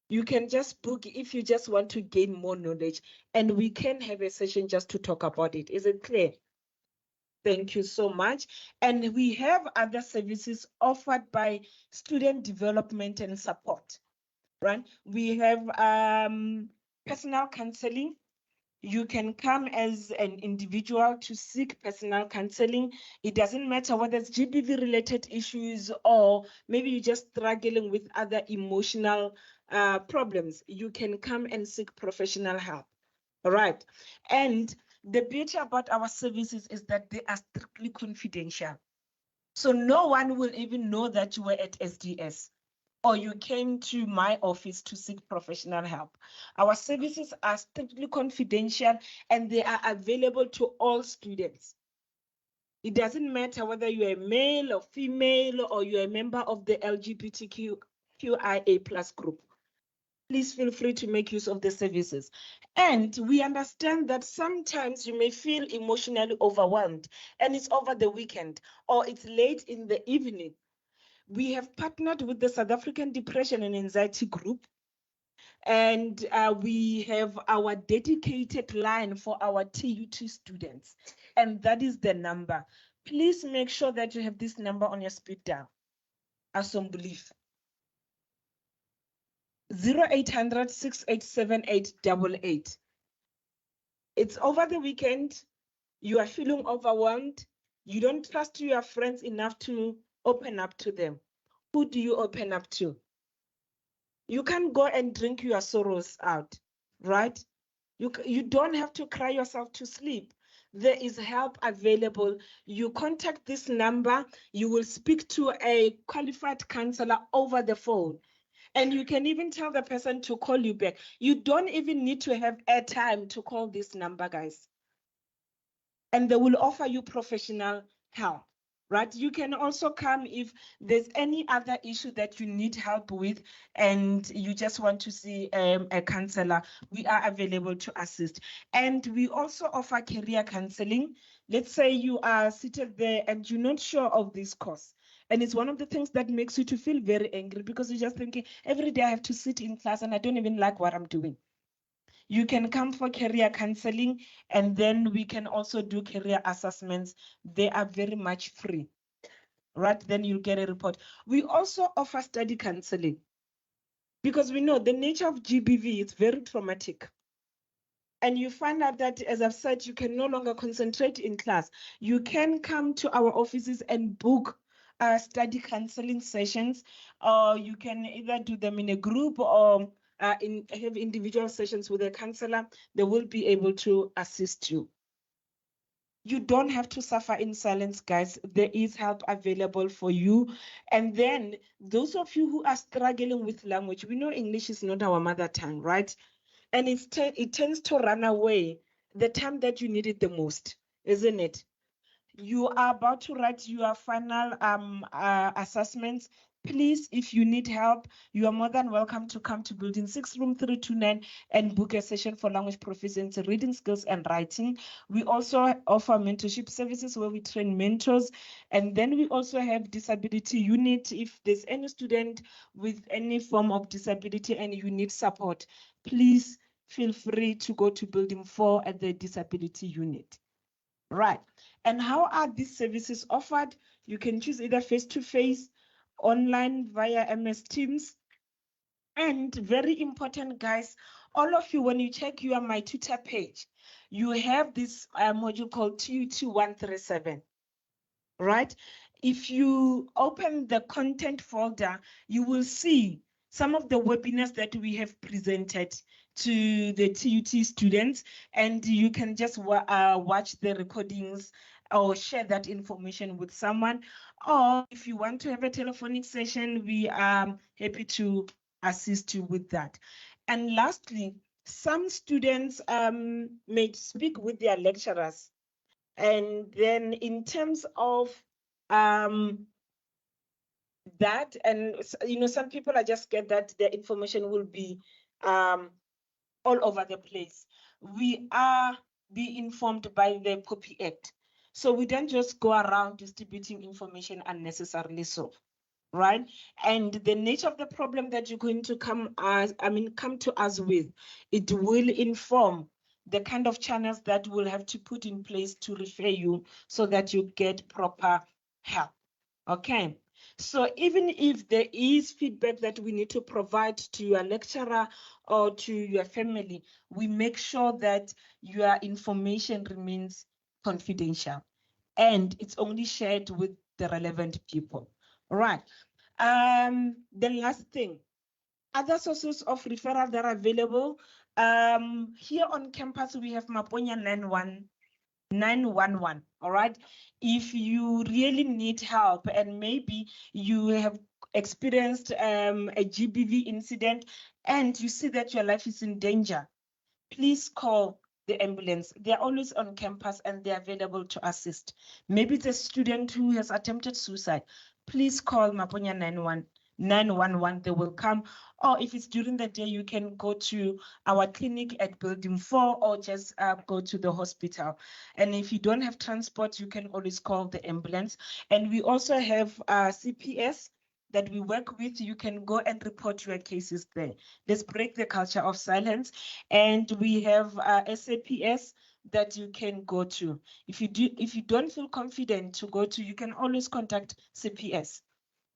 You can just book if you just want to gain more knowledge, and we can have a session just to talk about it. Is it clear? Thank you so much. And we have other services offered by student development and support, right? We have personal counseling. You can come as an individual to seek personal counseling. It doesn't matter whether it's GBV related issues or maybe you're just struggling with other emotional problems. You can come and seek professional help. All right. And the beauty about our services is that they are strictly confidential. So no one will even know that you were at SDS or you came to my office to seek professional help. Our services are strictly confidential and they are available to all students. It doesn't matter whether you're a male or female or you're a member of the LGBTQIA plus group. Please feel free to make use of the services. And we understand that sometimes you may feel emotionally overwhelmed and it's over the weekend or it's late in the evening. We have partnered with the South African Depression and Anxiety Group, and we have our dedicated line for our TUT students, and that is the number. Please make sure that you have this number on your speed dial. Assembly 0800 687 It's over the weekend. You are feeling overwhelmed. You don't trust your friends enough to open up to them. Who do you open up to? You can't go and drink your sorrows out, right? You don't have to cry yourself to sleep. There is help available. You contact this number, you will speak to a qualified counselor over the phone. And you can even tell the person to call you back. You don't even need to have airtime to call this number, guys. And they will offer you professional help. right? You can also come if there's any other issue that you need help with and you just want to see a counselor. We are available to assist. And we also offer career counseling. Let's say you are seated there and you're not sure of this course. And it's one of the things that makes you to feel very angry because you're just thinking, every day I have to sit in class and I don't even like what I'm doing. You can come for career counseling, and then we can also do career assessments. They are very much free, right? Then you'll get a report. We also offer study counseling because we know the nature of GBV is very traumatic. And you find out that, as I've said, you can no longer concentrate in class. You can come to our offices and book study counseling sessions, or you can either do them in a group or have individual sessions with a counselor. They will be able to assist you. You don't have to suffer in silence, guys. There is help available for you. And then those of you who are struggling with language, we know English is not our mother tongue, right? And it tends to run away the time that you need it the most, isn't it? You are about to write your final assessments. Please, if you need help, you are more than welcome to come to Building 6, Room 329 and book a session for language proficiency, reading skills, and writing. We also offer mentorship services where we train mentors. And then we also have disability unit. If there's any student with any form of disability and you need support, please feel free to go to Building 4 at the disability unit. Right. And how are these services offered? You can choose either face-to-face, online via MS Teams. And very important, guys, all of you, when you check your My Tutor page, you have this module called TUT 137, right? If you open the content folder, you will see some of the webinars that we have presented to the TUT students, and you can just watch the recordings or share that information with someone. Or if you want to have a telephonic session, we are happy to assist you with that. And lastly, some students may speak with their lecturers. And then in terms of that, and some people are just scared that the information will be all over the place. We are be informed by the Copy Act. So we don't just go around distributing information unnecessarily so. Right? And the nature of the problem that you're going to come to us with, it will inform the kind of channels that we'll have to put in place to refer you so that you get proper help. Okay. So even if there is feedback that we need to provide to your lecturer or to your family, we make sure that your information remains confidential and it's only shared with the relevant people. All right. The last thing, other sources of referral that are available. Here on campus, we have Maponya 911. All right. If you really need help and maybe you have experienced a GBV incident and you see that your life is in danger, please call the ambulance. They're always on campus and they're available to assist. Maybe it's a student who has attempted suicide. Please call Maponya 911. They will come. Or if it's during the day, you can go to our clinic at Building 4 or just go to the hospital. And if you don't have transport, you can always call the ambulance. And we also have CPS that we work with. You can go and report your cases there. Let's break the culture of silence. And we have SAPS that you can go to. If you don't feel confident to go to, you can always contact CPS.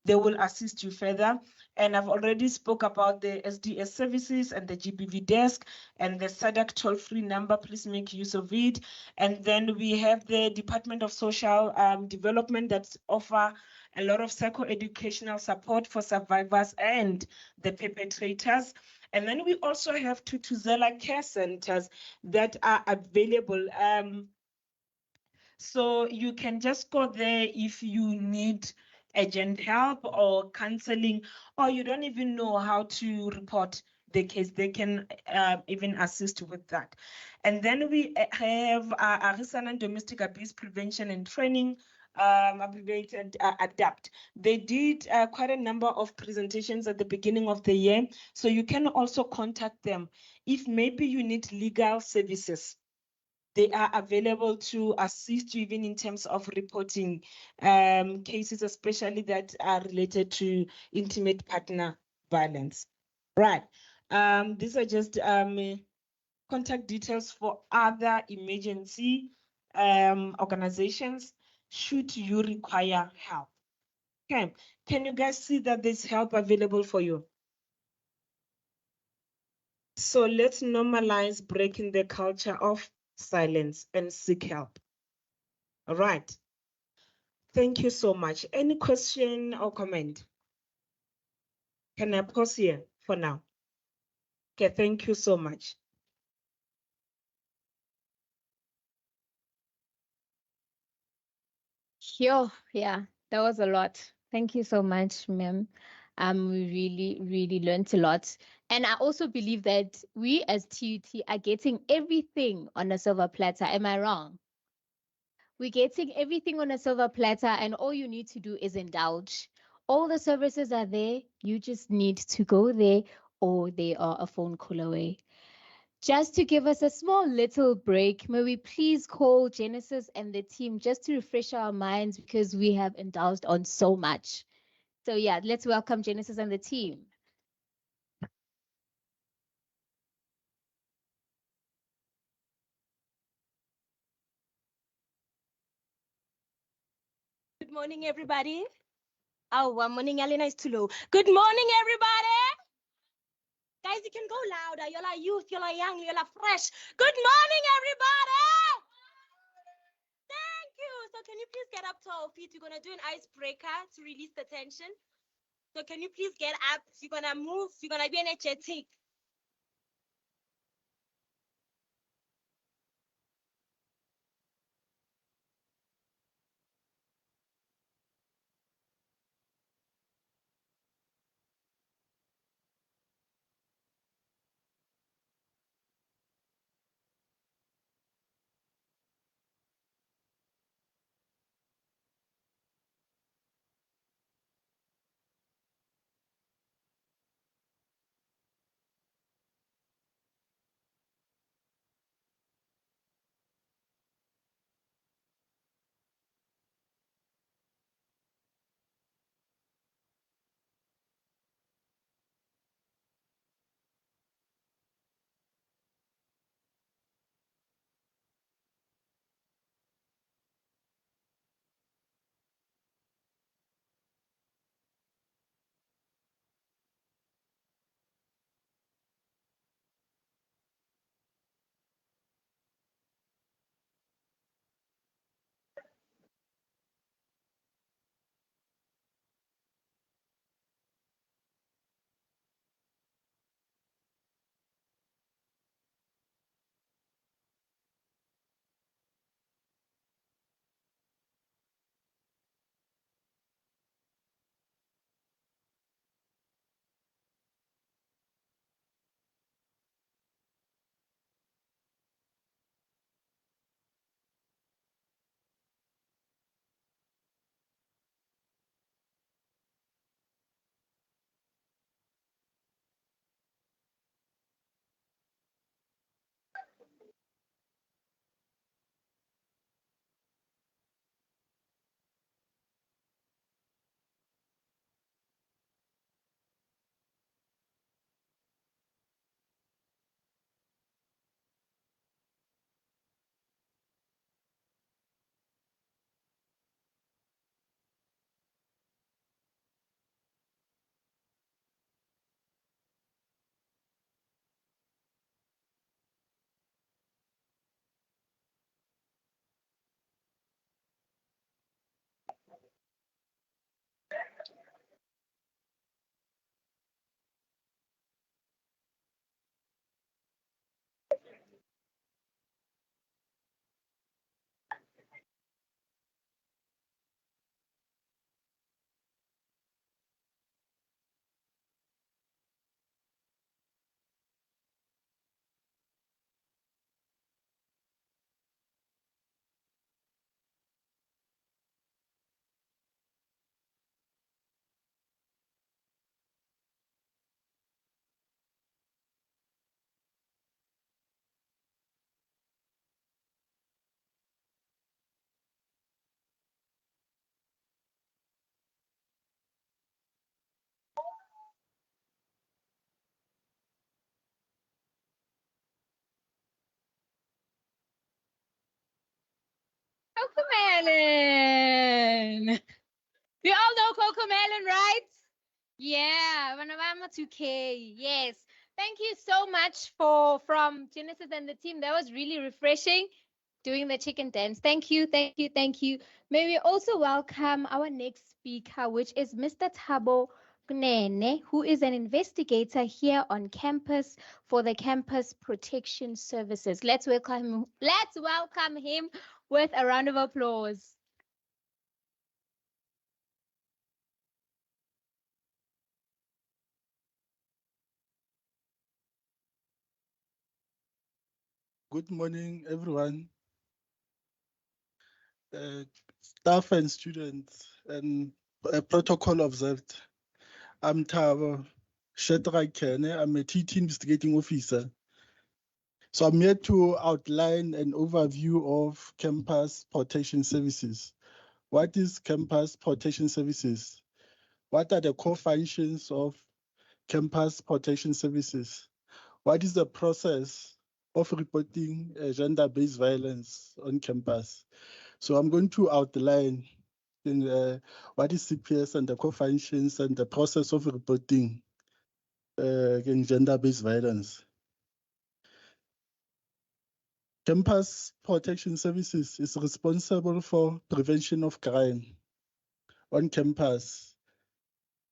They will assist you further. And I've already spoke about the SDS services and the GBV desk and the SADC toll-free number. Please make use of it. And then we have the Department of Social Development that offer a lot of psycho-educational support for survivors and the perpetrators. And then we also have Tutuzela care centers that are available. So you can just go there if you need urgent help or counseling, or you don't even know how to report the case. They can even assist with that. And then we have Arisana Domestic Abuse Prevention and Training abbreviated ADAPT. They did quite a number of presentations at the beginning of the year. So you can also contact them if maybe you need legal services. They are available to assist you even in terms of reporting cases, especially that are related to intimate partner violence. Right. These are just contact details for other emergency organizations should you require help. Okay, can you guys see that there's help available for you? So let's normalize breaking the culture of silence and seek help. All right. Thank you so much. Any question or comment? Can I pause here for now? Okay, thank you so much. Sure, yeah, that was a lot. Thank you so much, ma'am. We really, really learned a lot. And I also believe that we as TUT are getting everything on a silver platter. Am I wrong? We're getting everything on a silver platter, and all you need to do is indulge. All the services are there. You just need to go there, or they are a phone call away. Just to give us a small little break, may we please call Genesis and the team just to refresh our minds because we have indulged on so much. So yeah, let's welcome Genesis and the team. Good morning, everybody. Oh, one morning, Elena is too low. Good morning, everybody. Guys, you can go louder. You're like youth, you're like young, you're like fresh. Good morning, everybody. Thank you. So can you please get up to our feet? We're going to do an icebreaker to release the tension. So can you please get up? You're going to move. You're going to be energetic. Cocomelon. You all know Cocomelon, right? Yeah, Vanavama 2K. Yes. Thank you so much from Genesis and the team. That was really refreshing doing the chicken dance. Thank you, thank you, thank you. May we also welcome our next speaker, which is Mr. Thabo Gnene, who is an investigator here on campus for the Campus Protection Services. Let's welcome him with a round of applause. Good morning, everyone. Staff and students, and protocol observed. I'm Thabo Kene. I'm a TT investigating officer. So I'm here to outline an overview of campus protection services. What is campus protection services? What are the core functions of campus protection services? What is the process of reporting gender-based violence on campus? So I'm going to outline what is CPS and the core functions and the process of reporting against gender-based violence. Campus Protection Services is responsible for prevention of crime on campus,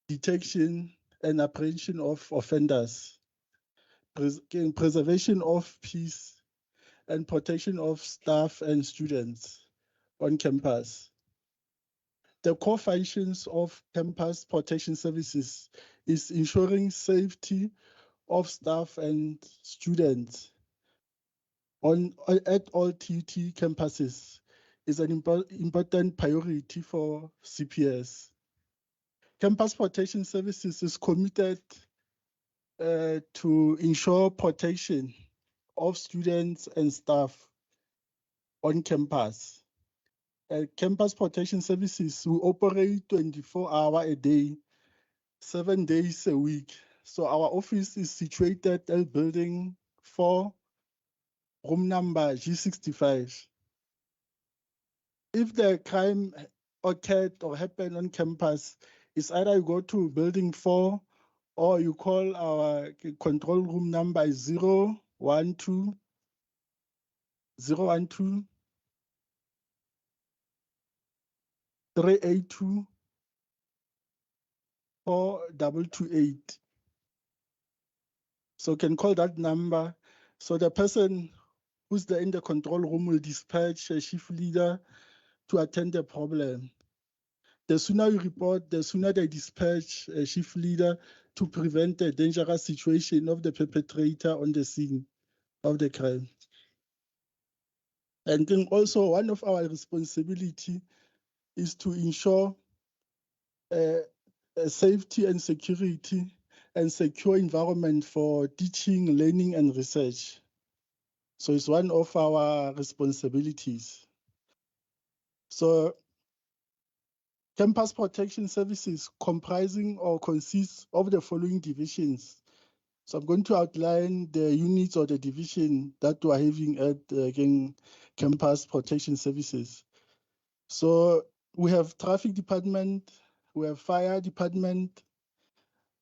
detection and apprehension of offenders, preservation of peace, and protection of staff and students on campus. The core functions of campus protection services is ensuring safety of staff and students at all TUT campuses is an important priority for CPS. Campus protection services is committed to ensure protection of students and staff on campus. Campus protection services will operate 24 hours a day, 7 days a week. So our office is situated at building 4, room number G65. If the crime occurred or happened on campus, it's either you go to building 4 or you call our control room number 012 382 4228. So you can call that number. So the person who's there in the control room will dispatch a shift leader to attend the problem. The sooner you report, the sooner they dispatch a shift leader to prevent the dangerous situation of the perpetrator on the scene of the crime. And then also one of our responsibility is to ensure safety and security and secure environment for teaching, learning, and research. So it's one of our responsibilities. So campus protection services comprising or consists of the following divisions. So I'm going to outline the units or the division that we're having at campus protection services. So we have traffic department, we have fire department,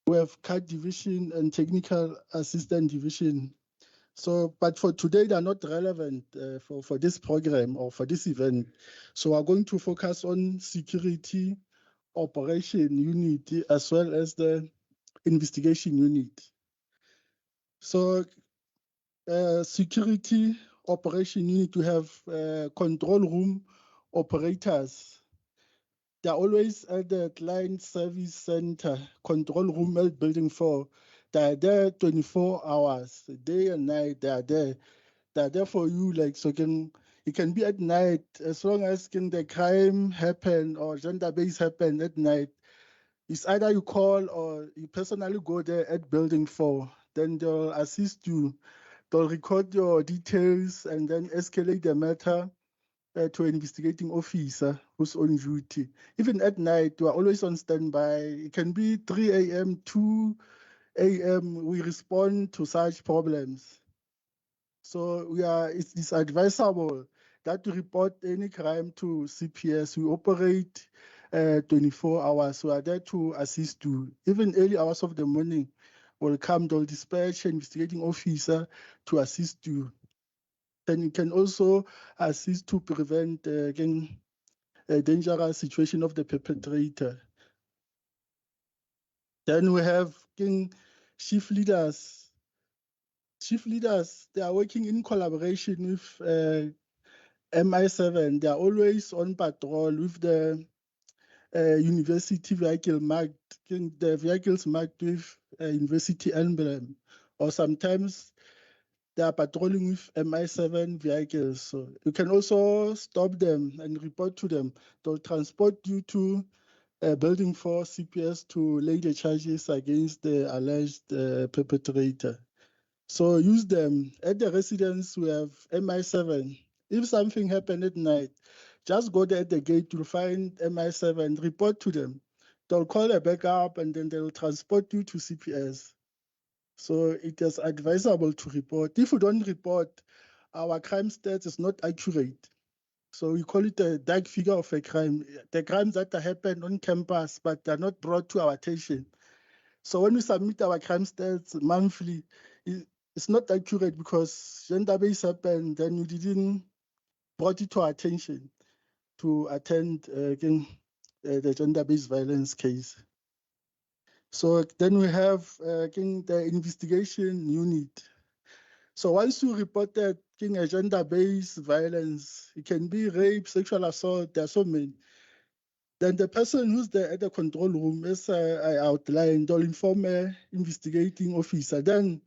we have CAD division and technical assistant division. So, but for today, they're not relevant for this program or for this event. So we're going to focus on security operation unit as well as the investigation unit. So security operation unit, we have control room operators. They're always at the client service center, control room at building 4. They're there 24 hours, day and night, they're there. They're there for you, like, so it can be at night, as long as the crime happen or gender-based happen at night. It's either you call or you personally go there at building 4. Then they'll assist you. They'll record your details and then escalate the matter to an investigating officer who's on duty. Even at night, we are always on standby. It can be 3 a.m., 2 a.m. We respond to such problems. So it's advisable that report any crime to CPS. We operate 24 hours. We are there to assist you. Even early hours of the morning, we'll come, they'll dispatch an investigating officer to assist you. Then you can also assist to prevent again, a dangerous situation of the perpetrator. Then we have chief leaders. Chief leaders, they are working in collaboration with MI7. They are always on patrol with the university vehicle marked, the vehicles marked with university emblem, or sometimes they are patrolling with MI7 vehicles. So you can also stop them and report to them. They'll transport you to Building 4 CPS to lay the charges against the alleged perpetrator. So use them. At the residence, we have MI7. If something happened at night, just go there at the gate, you'll find MI7, report to them. They'll call a backup and then they'll transport you to CPS. So it is advisable to report. If you don't report, our crime stats is not accurate. So we call it a dark figure of a crime. The crimes that happen on campus, but they're not brought to our attention. So when we submit our crime stats monthly, it's not accurate because gender-based happened, then we didn't brought it to our attention to attend again the gender-based violence case. So then we have again the investigation unit. So once you reported a gender-based violence, it can be rape, sexual assault, there are so many. Then the person who's there at the control room, as I outlined, will inform an investigating officer. Then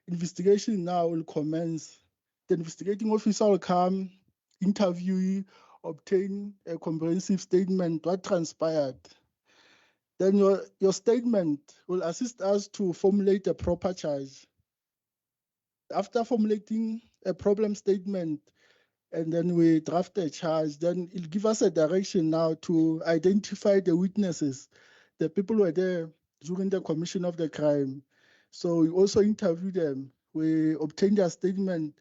investigation now will commence. The investigating officer will come, interview you, obtain a comprehensive statement, what transpired. Then your statement will assist us to formulate a proper charge. After formulating a problem statement, and then we draft a charge, then it'll give us a direction now to identify the witnesses, the people who were there during the commission of the crime. So we also interview them, we obtain their statement,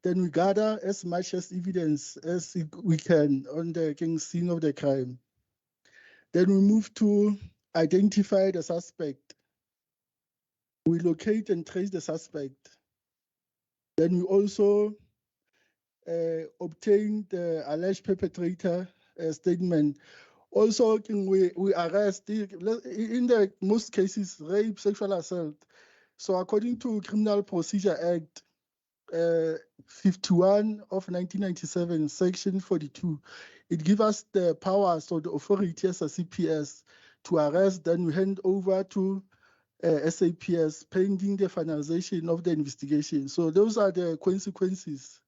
then we gather as much as evidence as we can on the scene of the crime. Then we move to identify the suspect. We locate and trace the suspect. Then we also obtain the alleged perpetrator statement. Also, we arrest, in the most cases, rape, sexual assault. So according to Criminal Procedure Act 51 of 1997, Section 42, it gives us the powers or the authority as a CPS to arrest, then we hand over to SAPS pending the finalization of the investigation. So those are the consequences.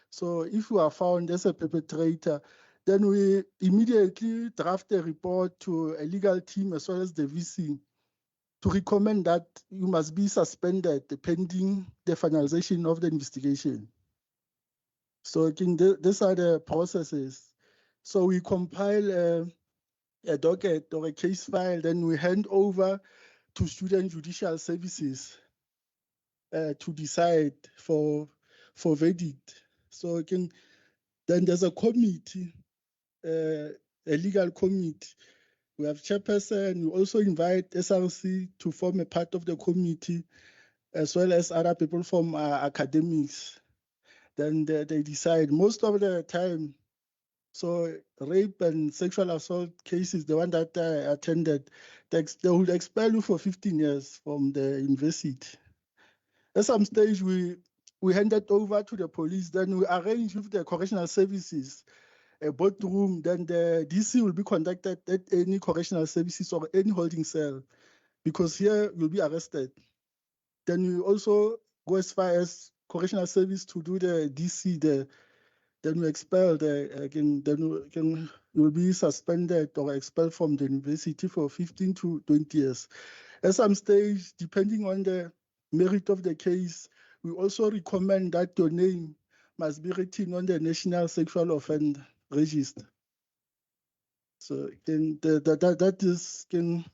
So if you are found as a perpetrator, then we immediately draft a report to a legal team as well as the VC to recommend that you must be suspended pending the finalization of the investigation. So again, these are the processes. So we compile a docket or a case file, then we hand over to Student Judicial Services to decide for verdict. So again, then there's a committee, a legal committee. We have chairperson. We also invite SRC to form a part of the committee, as well as other people from academics. Then they decide most of the time. So rape and sexual assault cases, the one that I attended, they will expel you for 15 years from the university. At some stage, we hand it over to the police. Then we arrange with the correctional services a board room. Then the DC will be conducted at any correctional services or any holding cell, because here you'll be arrested. Then we also go as far as correctional service to do the DC there. Then we expel again. Then you'll be suspended or expelled from the university for 15 to 20 years. At some stage, depending on the merit of the case, we also recommend that your name must be written on the National Sexual Offender Register. So then that is again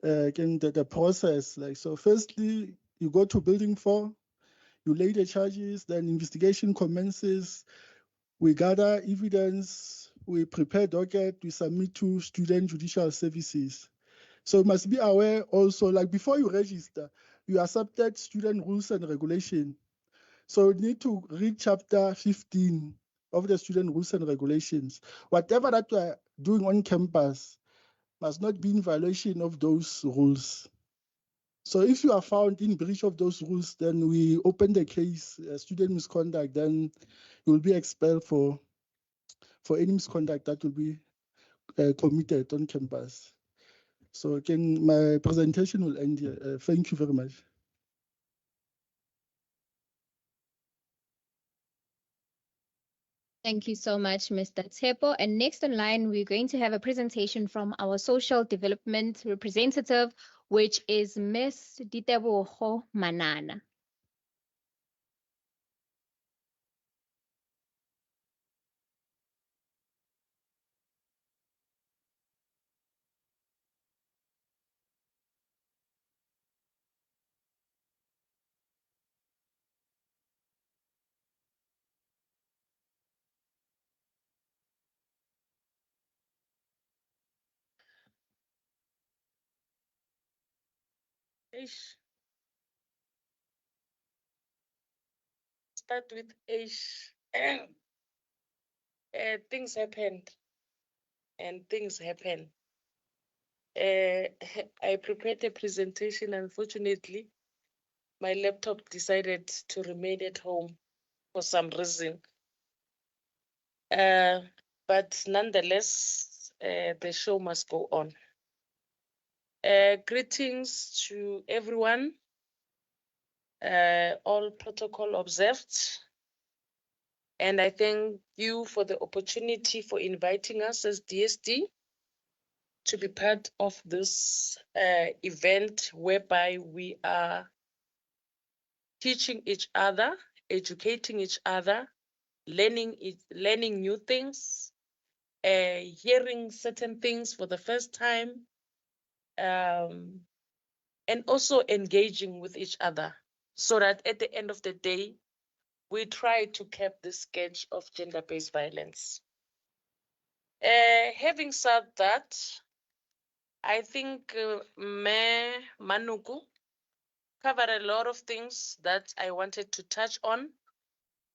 the process. Like, so firstly, you go to Building 4, you lay the charges, then investigation commences. We gather evidence, we prepare docket, we submit to student judicial services. So you must be aware also, like before you register, you accepted student rules and regulation. So you need to read chapter 15 of the student rules and regulations. Whatever that you are doing on campus must not be in violation of those rules. So if you are found in breach of those rules, then we open the case, student misconduct, then you will be expelled for any misconduct that will be committed on campus. So again, my presentation will end here. Thank you very much. Thank you so much, Mr. Tsepo. And next in line, we're going to have a presentation from our social development representative, which is Ms. Ditebogo Manana. Start with H. Things happened and things happen. I prepared a presentation. Unfortunately, my laptop decided to remain at home for some reason. But nonetheless, the show must go on. Greetings to everyone, all protocol observed. And I thank you for the opportunity for inviting us as DSD to be part of this event whereby we are teaching each other, educating each other, learning new things, hearing certain things for the first time, and also engaging with each other so that at the end of the day, we try to cap the scourge of gender-based violence. Having said that, I think Mayor Manuku covered a lot of things that I wanted to touch on,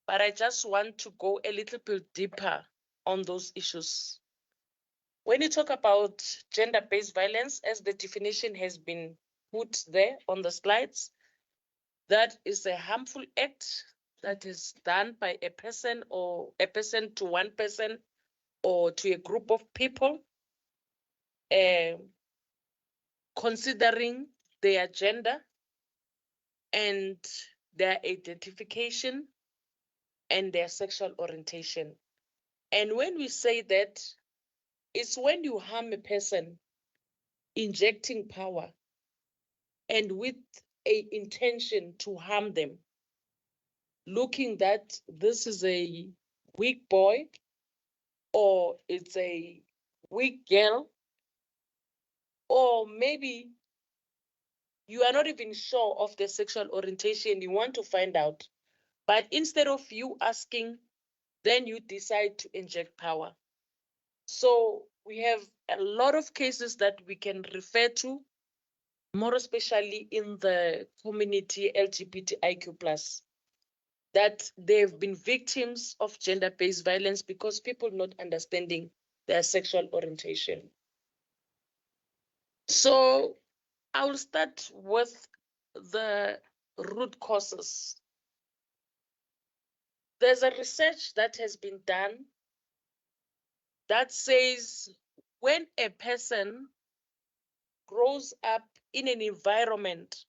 but I just want to go a little bit deeper on those issues. When you talk about gender-based violence, as the definition has been put there on the slides, that is a harmful act that is done by a person or a person to one person or to a group of people, considering their gender and their identification and their sexual orientation. And when we say that, it's when you harm a person injecting power and with a intention to harm them, looking that this is a weak boy or it's a weak girl, or maybe you are not even sure of the sexual orientation, you want to find out. But instead of you asking, then you decide to inject power. So we have a lot of cases that we can refer to, more especially in the community LGBTIQ+, that they've been victims of gender-based violence because people not understanding their sexual orientation. So I will start with the root causes. There's a research that has been done that says when a person grows up in an environment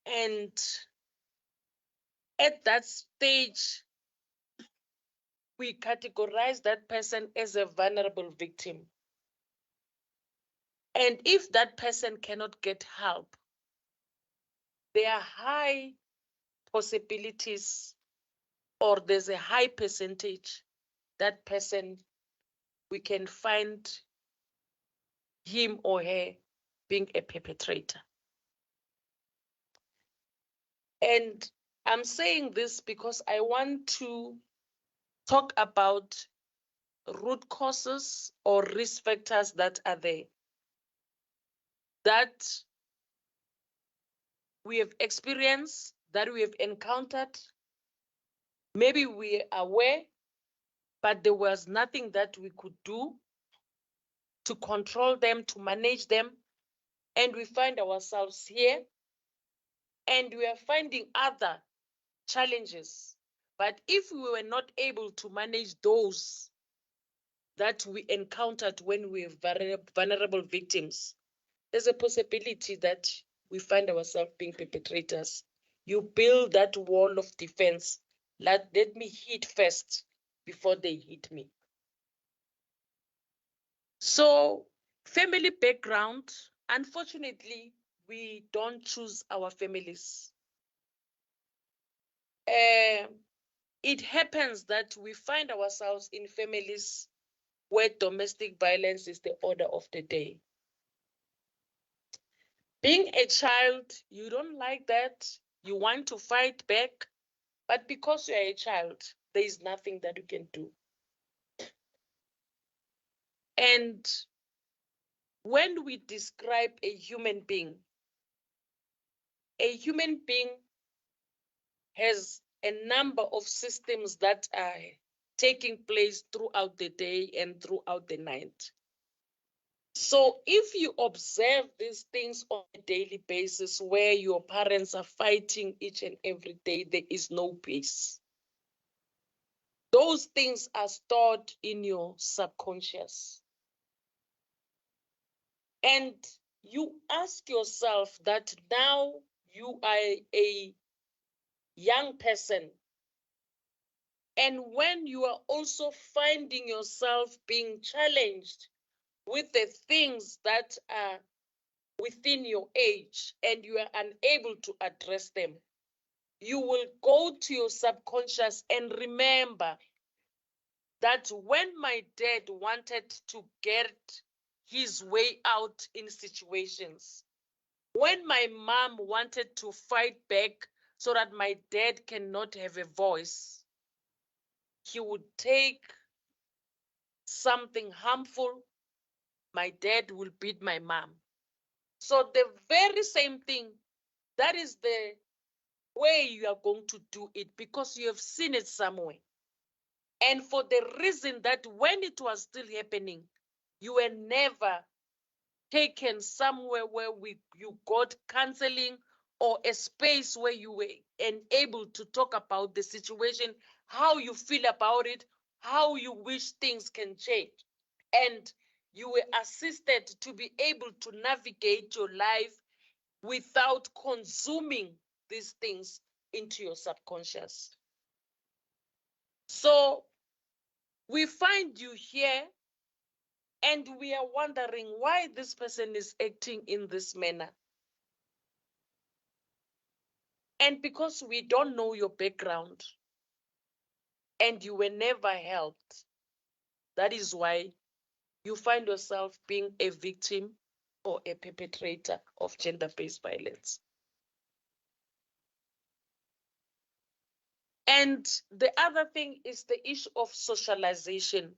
and at that stage, we categorize that person as a vulnerable victim. And if that person cannot get help, there are high possibilities or there's a high percentage that person, we can find him or her being a perpetrator. And I'm saying this because I want to talk about root causes or risk factors that are there, that we have experienced, that we have encountered. Maybe we are aware, but there was nothing that we could do to control them, to manage them. And we find ourselves here, and we are finding other challenges. But if we were not able to manage those that we encountered when we were vulnerable victims, there's a possibility that we find ourselves being perpetrators. You build that wall of defense. Let me hit first before they hit me. So, family background, unfortunately, we don't choose our families. It happens that we find ourselves in families where domestic violence is the order of the day. Being a child, you don't like that. You want to fight back, but because you are a child, there is nothing that you can do. And when we describe a human being has a number of systems that are taking place throughout the day and throughout the night. So if you observe these things on a daily basis where your parents are fighting each and every day, there is no peace. Those things are stored in your subconscious. And you ask yourself that now you are a young person. And when you are also finding yourself being challenged with the things that are within your age and you are unable to address them, you will go to your subconscious and remember that when my dad wanted to get his way out in situations, when my mom wanted to fight back so that my dad cannot have a voice, he would take something harmful. My dad will beat my mom. So the very same thing, that is the way you are going to do it because you have seen it somewhere. And for the reason that when it was still happening, you were never taken somewhere where you got counseling or a space where you were enabled to talk about the situation, how you feel about it, how you wish things can change. And you were assisted to be able to navigate your life without consuming these things into your subconscious. So we find you here and we are wondering why this person is acting in this manner. And because we don't know your background and you were never helped, that is why you find yourself being a victim or a perpetrator of gender-based violence. And the other thing is the issue of socialization.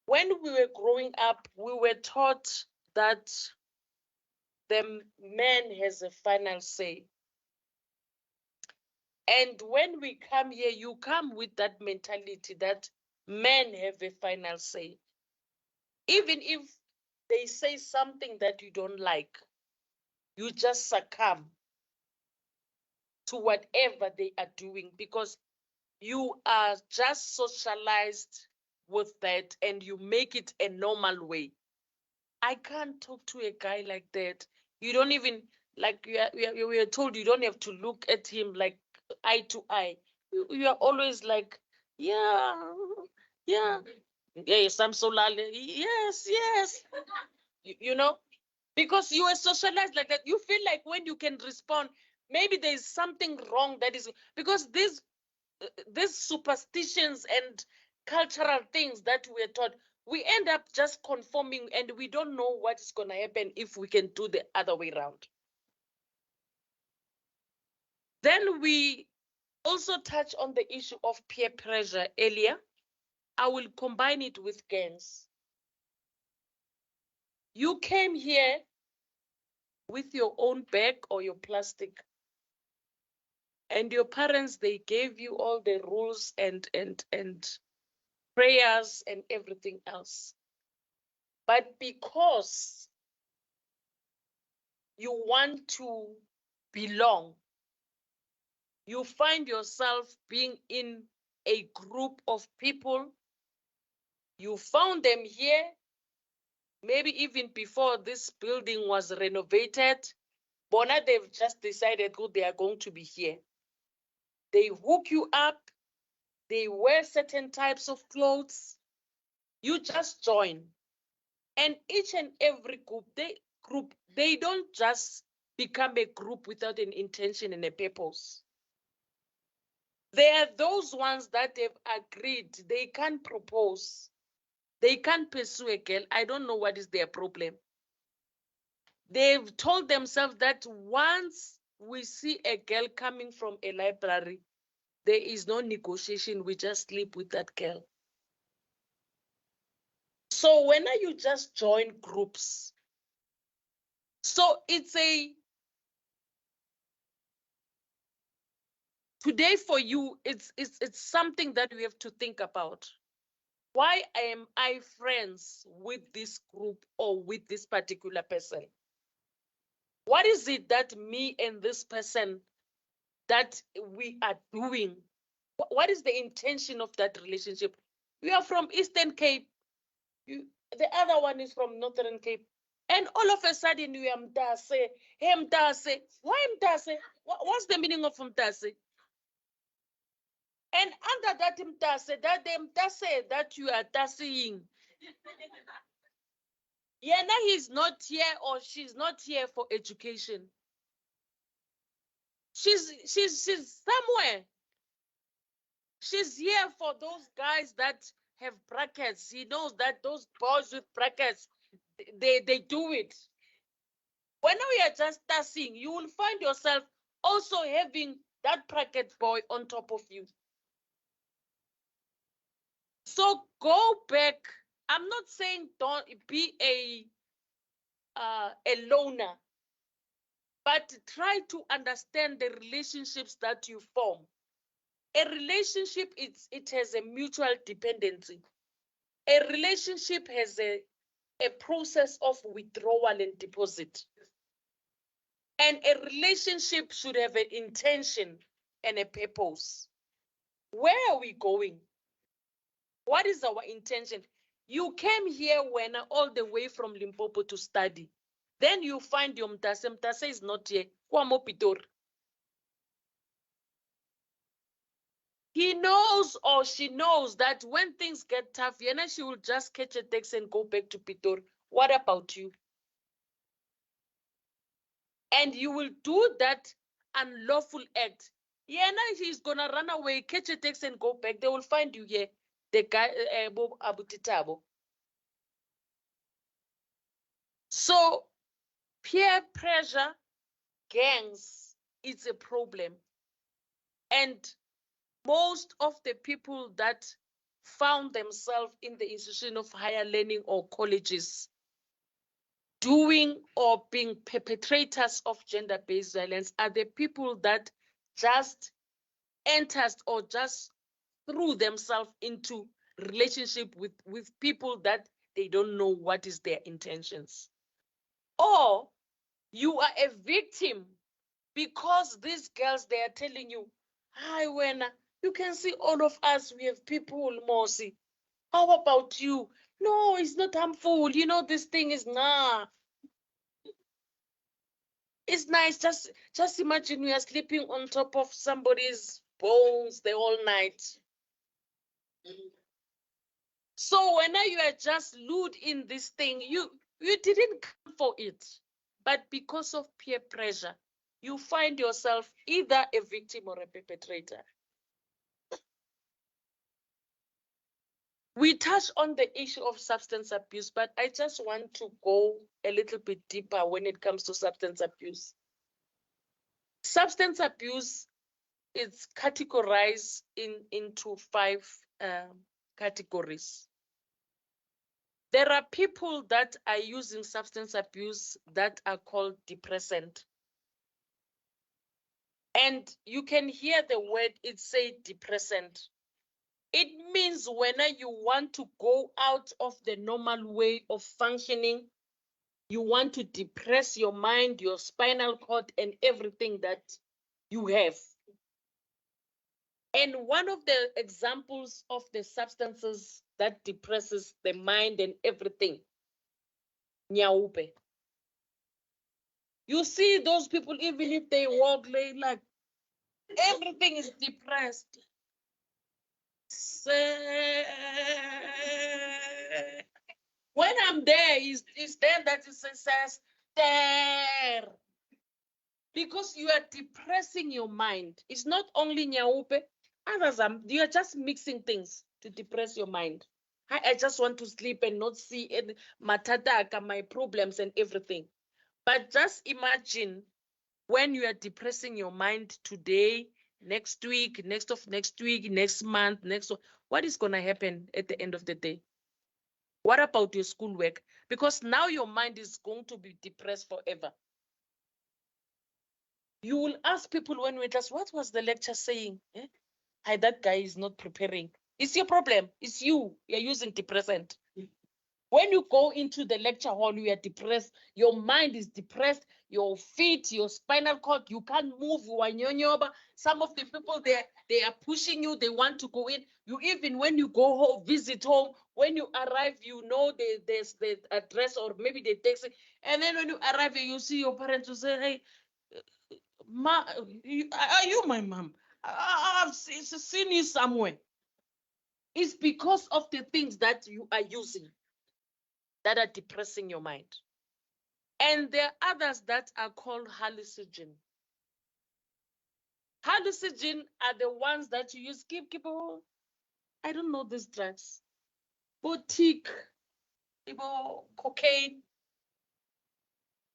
When we were growing up, we were taught that the man has a final say. And when we come here, you come with that mentality that men have a final say. Even if they say something that you don't like, you just succumb to whatever they are doing because you are just socialized with that and you make it a normal way. I can't talk to a guy like that. You don't even, like we are told you don't have to look at him like eye to eye. You are always like, yeah, yes, I'm so lale. Yes. You know, because you are socialized like that. You feel like when you can respond, maybe there is something wrong that is because these superstitions and cultural things that we are taught, we end up just conforming and we don't know what is going to happen if we can do the other way around. Then we also touched on the issue of peer pressure earlier. I will combine it with gangs. You came here with your own bag or your plastic, and your parents, they gave you all the rules and prayers and everything else. But because you want to belong, you find yourself being in a group of people. You found them here, maybe even before this building was renovated. Bona, they've just decided who they are going to be here. They hook you up. They wear certain types of clothes. You just join. And each and every group, they don't just become a group without an intention and a purpose. There are those ones that have agreed they can't propose. They can't pursue a girl. I don't know what is their problem. They've told themselves that once we see a girl coming from a library, there is no negotiation. We just sleep with that girl. So when you just join groups, so it's today for you, it's something that we have to think about. Why am I friends with this group or with this particular person? What is it that me and this person that we are doing? What is the intention of that relationship? We are from Eastern Cape. The other one is from Northern Cape. And all of a sudden we are Mtase. Hey, Mtase. Why Mtase? What's the meaning of Mtase? And under that Mtase, that the Mtase that you are tasseing, Yena, he's not here or she's not here for education. She's somewhere. She's here for those guys that have brackets. He knows that those boys with brackets, they do it. When we are just tasking, you will find yourself also having that bracket boy on top of you. So go back. I'm not saying don't be a loner, but try to understand the relationships that you form. A relationship, it has a mutual dependency. A relationship has a process of withdrawal and deposit. And a relationship should have an intention and a purpose. Where are we going? What is our intention? You came here when all the way from Limpopo to study. Then you find your Mtase. Mtase is not here. Kwamo Pitor. He knows or she knows that when things get tough, Yena, she will just catch a taxi and go back to Pitor. What about you? And you will do that unlawful act. Yena, he's gonna run away, catch a taxi and go back. They will find you here. The guy, Abu Titabo. So peer pressure, gangs, it's a problem. And most of the people that found themselves in the institution of higher learning or colleges doing or being perpetrators of gender-based violence are the people that just entered or just threw themselves into relationship with people that they don't know what is their intentions. Or you are a victim because these girls, they are telling you, hi, Wena, you can see all of us, we have people, Mosi. How about you? No, it's not harmful. You know, this thing is nah. It's nice. Just imagine we are sleeping on top of somebody's bones the whole night. So when you are just lured in this thing, you didn't come for it. But because of peer pressure, you find yourself either a victim or a perpetrator. We touched on the issue of substance abuse, but I just want to go a little bit deeper when it comes to substance abuse. Substance abuse it's categorized into 5 categories. There are people that are using substance abuse that are called depressant. And you can hear the word, it says depressant. It means when you want to go out of the normal way of functioning, you want to depress your mind, your spinal cord, and everything that you have. And one of the examples of the substances that depresses the mind and everything, nyaupe. You see those people, even if they walk, like everything is depressed. When I'm there, it's then that it says there. Because you are depressing your mind. It's not only nyaupe, others you are just mixing things to depress your mind. I just want to sleep and not see any matata, my problems and everything. But just imagine when you are depressing your mind today, next week, next week, next month, what is going to happen at the end of the day? What about your schoolwork? Because now your mind is going to be depressed forever. You will ask people when we class, what was the lecture saying? Eh? Hi, that guy is not preparing. It's your problem. It's you. You're using depressant. When you go into the lecture hall, you are depressed. Your mind is depressed. Your feet, your spinal cord, you can't move. You are nyonyoba. Some of the people there, they are pushing you. They want to go in. You even when you go home, visit home, when you arrive, you know there's the address or maybe they text it. And then when you arrive, you see your parents will say, hey, Ma, are you my mom? I've seen you somewhere. It's because of the things that you are using that are depressing your mind. And there are others that are called hallucinogen. Hallucinogen are the ones that you use. People, I don't know these drugs. Boutique, cocaine.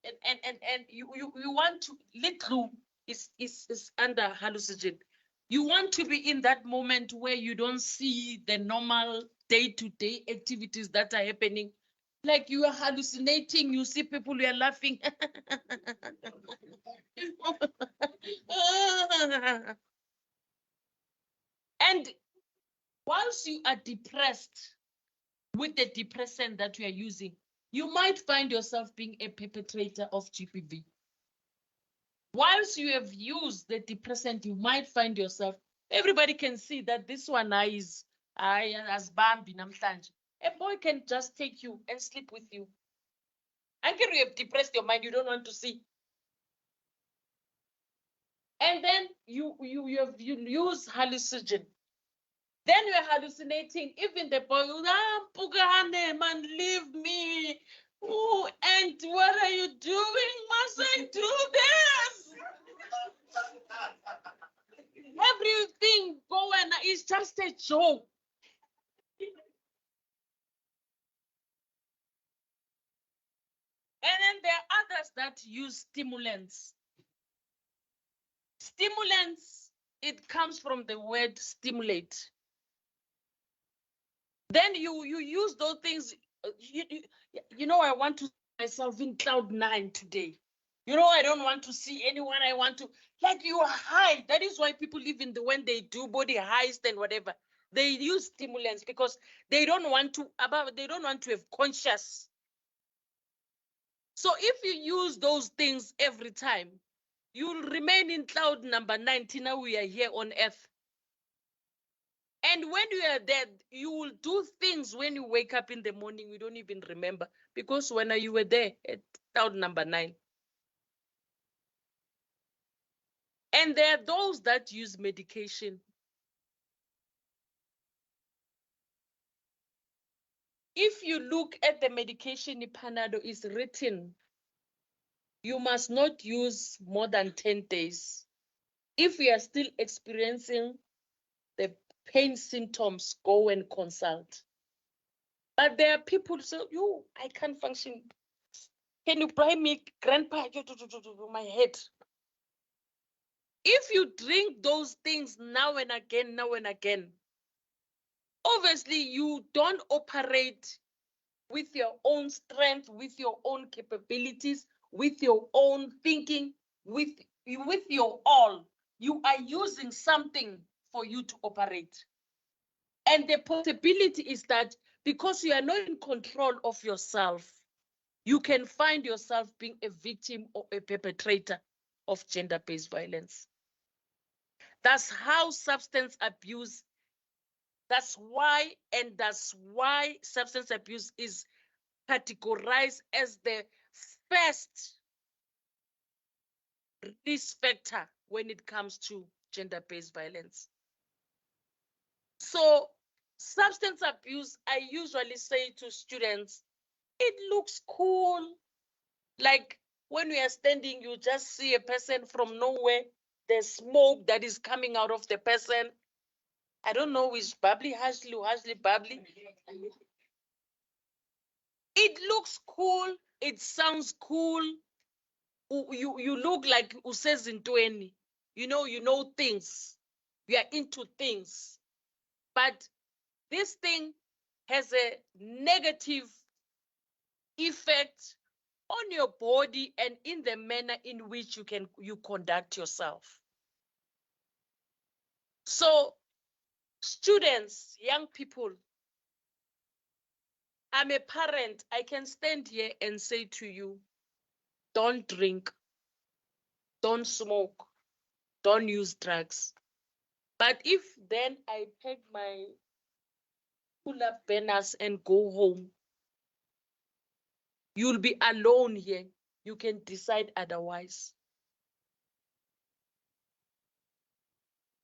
And you want to, little is under hallucinogen. You want to be in that moment where you don't see the normal day-to-day activities that are happening. Like you are hallucinating, you see people, you are laughing. And once you are depressed with the depressant that you are using, you might find yourself being a perpetrator of GBV. Once you have used the depressant, you might find yourself, everybody can see that this one is as Bambi namhlanje. A boy can just take you and sleep with you. Until you have depressed your mind, you don't want to see. And then you use hallucinogen. Then you're hallucinating. Even the boy, Pugane, man, leave me. Oh, and what are you doing? Must I do this? Everything going is just a joke. And then there are others that use stimulants. Stimulants, it comes from the word stimulate. Then you use those things. You know, I want to see myself in cloud 9 today. You know, I don't want to see anyone. I want to, like, you are high. That is why people even when they do body heist and whatever, they use stimulants because they don't want to have conscious. So if you use those things every time, you'll remain in cloud number 19. Now we are here on earth. And when you are dead, you will do things when you wake up in the morning, you don't even remember. Because when you were there at cloud number 9. And there are those that use medication. If you look at the medication, Panado is written, you must not use more than 10 days. If you are still experiencing the pain symptoms, go and consult. But there are people who say, I can't function. Can you buy me grandpa my head? If you drink those things now and again, obviously you don't operate with your own strength, with your own capabilities, with your own thinking, with your all. You are using something for you to operate. And the possibility is that because you are not in control of yourself, you can find yourself being a victim or a perpetrator of gender-based violence. That's how substance abuse, that's why substance abuse is categorized as the first risk factor when it comes to gender-based violence. So substance abuse, I usually say to students, it looks cool. Like when we are standing, you just see a person from nowhere, there's smoke that is coming out of the person. I don't know which bubbly, Ashley bubbly. It looks cool, it sounds cool. You look like usezintweni. You know things. You are into things. But this thing has a negative effect on your body and in the manner in which you conduct yourself. So students, young people, I'm a parent. I can stand here and say to you, don't drink, don't smoke, don't use drugs. But if then I pack my pull-up banners and go home, you'll be alone here. You can decide otherwise.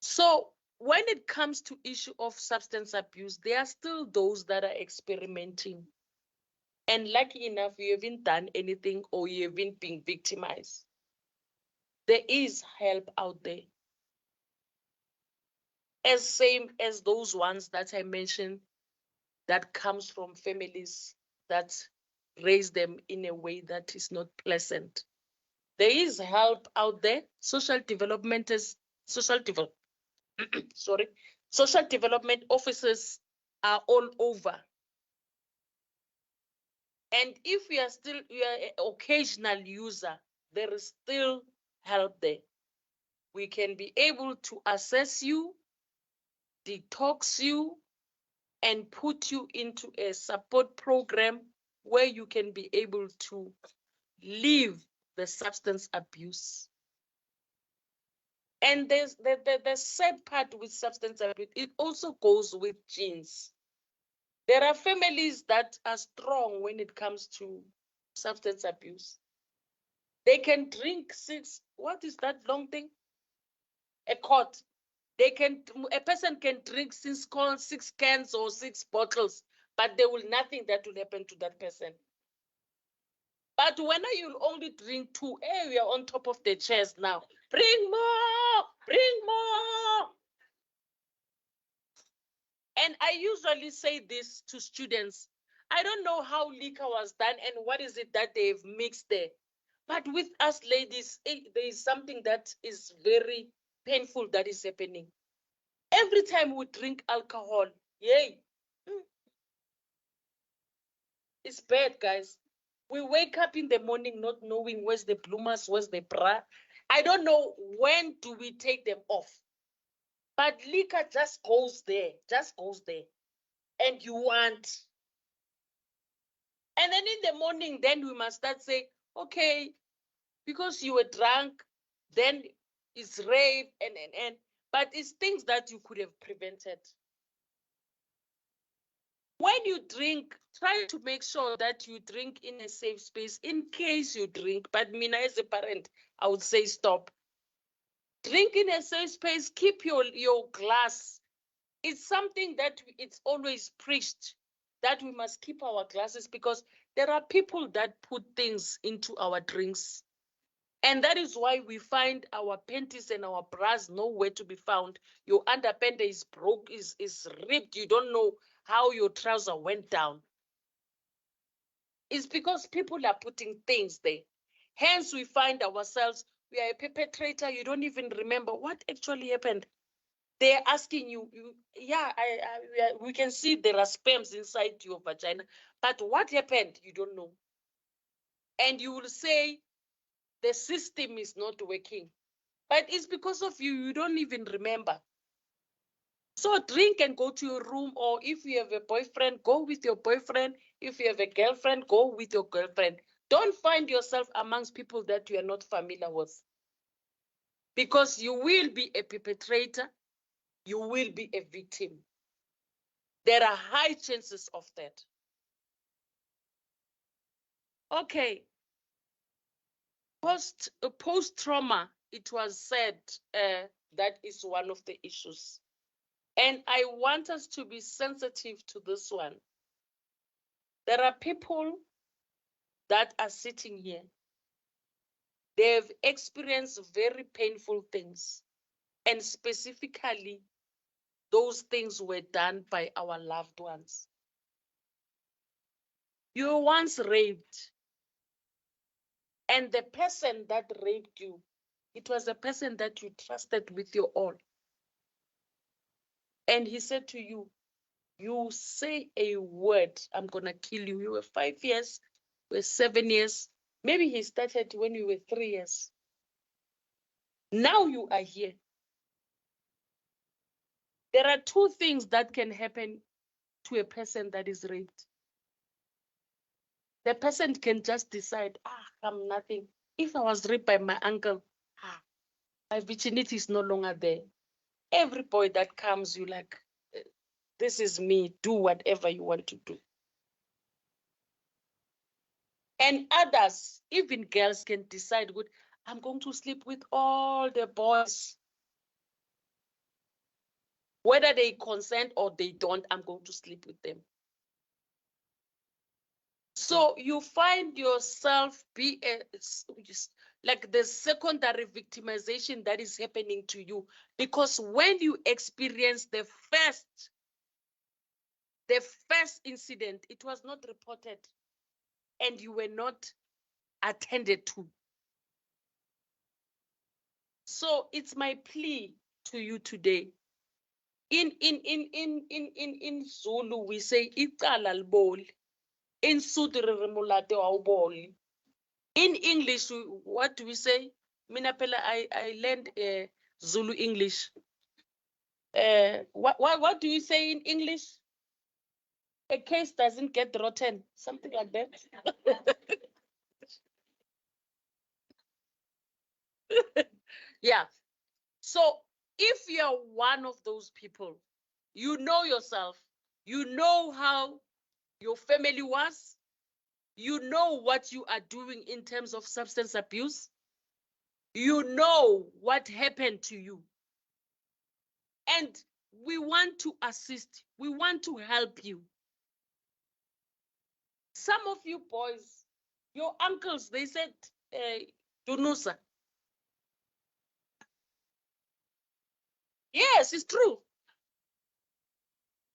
So when it comes to issue of substance abuse, there are still those that are experimenting. And lucky enough, you haven't done anything or you haven't been victimized. There is help out there. As same as those ones that I mentioned that comes from families that raise them in a way that is not pleasant. There is help out there. Social development offices are all over. And if you are an occasional user, there is still help there. We can be able to assess you, detox you, and put you into a support program where you can be able to leave the substance abuse. And there's the sad part with substance abuse, it also goes with genes. There are families that are strong when it comes to substance abuse. They can drink what is that long thing? A quart. A person can drink 6 cans or 6 bottles, but there will nothing that will happen to that person. But when you'll only drink 2, we are on top of the chairs now. Bring more, bring more. And I usually say this to students. I don't know how liquor was done and what is it that they've mixed there. But with us ladies, there is something that is very painful that is happening. Every time we drink alcohol, yay, it's bad, guys. We wake up in the morning not knowing where's the bloomers, where's the bra. I don't know when do we take them off. But liquor just goes there, and you want. And then in the morning, then we must start saying, okay, because you were drunk, then it's rape and. But it's things that you could have prevented. When you drink, try to make sure that you drink in a safe space in case you drink. But me as a parent, I would say stop. Drink in a safe space, keep your glass. It's something that it's always preached that we must keep our glasses because there are people that put things into our drinks. And that is why we find our panties and our bras nowhere to be found. Your underpant is broke, is ripped. You don't know how your trouser went down. It's because people are putting things there. Hence, we find ourselves you are a perpetrator, you don't even remember what actually happened. They're asking you, yeah, we can see there are sperms inside your vagina, but what happened, you don't know. And you will say the system is not working, but it's because of you, you don't even remember. So drink and go to your room, or if you have a boyfriend, go with your boyfriend. If you have a girlfriend, go with your girlfriend. Don't find yourself amongst people that you are not familiar with, because you will be a perpetrator, you will be a victim. There are high chances of that. Okay. Post-trauma, it was said that is one of the issues. And I want us to be sensitive to this one. There are people that are sitting here. They've experienced very painful things. And specifically, those things were done by our loved ones. You were once raped. And the person that raped you, it was a person that you trusted with your all. And he said to you, you say a word, I'm going to kill you. You were 5 years, you were 7 years. Maybe he started when you were 3 years. Now you are here. There are two things that can happen to a person that is raped. The person can just decide, I'm nothing. If I was raped by my uncle, my virginity is no longer there. Every boy that comes, you like, this is me, do whatever you want to do. And others, even girls, can decide, good, I'm going to sleep with all the boys. Whether they consent or they don't, I'm going to sleep with them. So you find yourself like the secondary victimization that is happening to you, because when you experience the first incident, it was not reported and you were not attended to. So it's my plea to you today. In Zulu, we say icala liboli. In Sotho re re molate wa o bole. In English, what do we say? Mina phela I learned Zulu English. What do you say in English? A case doesn't get rotten, something like that. Yeah. So if you're one of those people, you know yourself, you know how your family was, you know what you are doing in terms of substance abuse, you know what happened to you. And we want to assist, we want to help you. Some of you boys, your uncles, they said, Dunusa. Yes, it's true.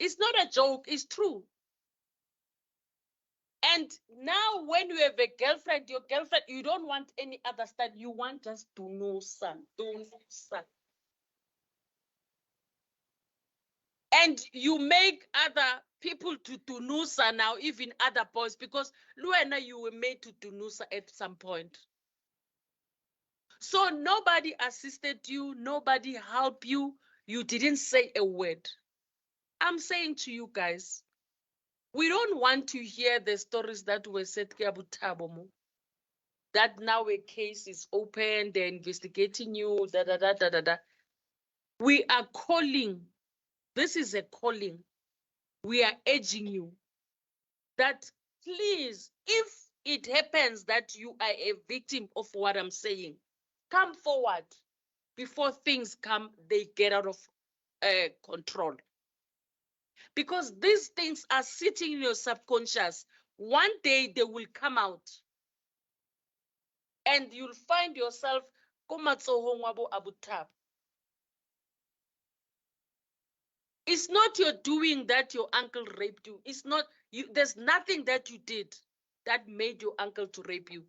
It's not a joke, it's true. And now when you have a girlfriend, your girlfriend, you don't want any other stuff. You want just Dunusa. And you make other people to Tunusa now, even other boys, because Luena, you were made to Tunusa at some point. So nobody assisted you, nobody helped you, you didn't say a word. I'm saying to you guys, we don't want to hear the stories that were said Tabomo, that now a case is open, they're investigating you, We are calling, this is a calling. We are urging you that please, if it happens that you are a victim of what I'm saying, come forward before things they get out of control. Because these things are sitting in your subconscious. One day they will come out. And you'll find yourself, it's not your doing that your uncle raped you. It's not you. There's nothing that you did that made your uncle to rape you.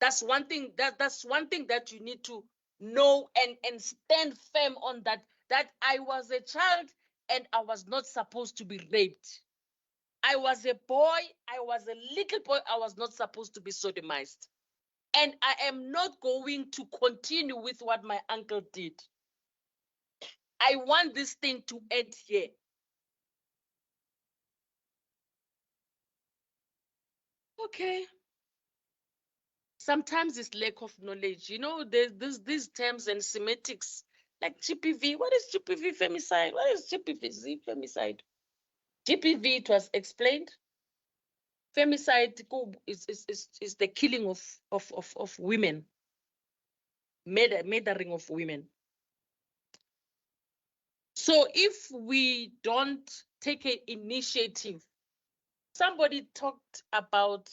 That's one thing that you need to know and stand firm on, that I was a child and I was not supposed to be raped. I was a boy, I was a little boy, I was not supposed to be sodomized. And I am not going to continue with what my uncle did. I want this thing to end here. Okay. Sometimes it's lack of knowledge. You know, there's these terms and semantics like GBV. What is GBV femicide? What is GBV femicide? GBV, it was explained. Femicide is the killing of women, murdering of women. So if we don't take an initiative, somebody talked about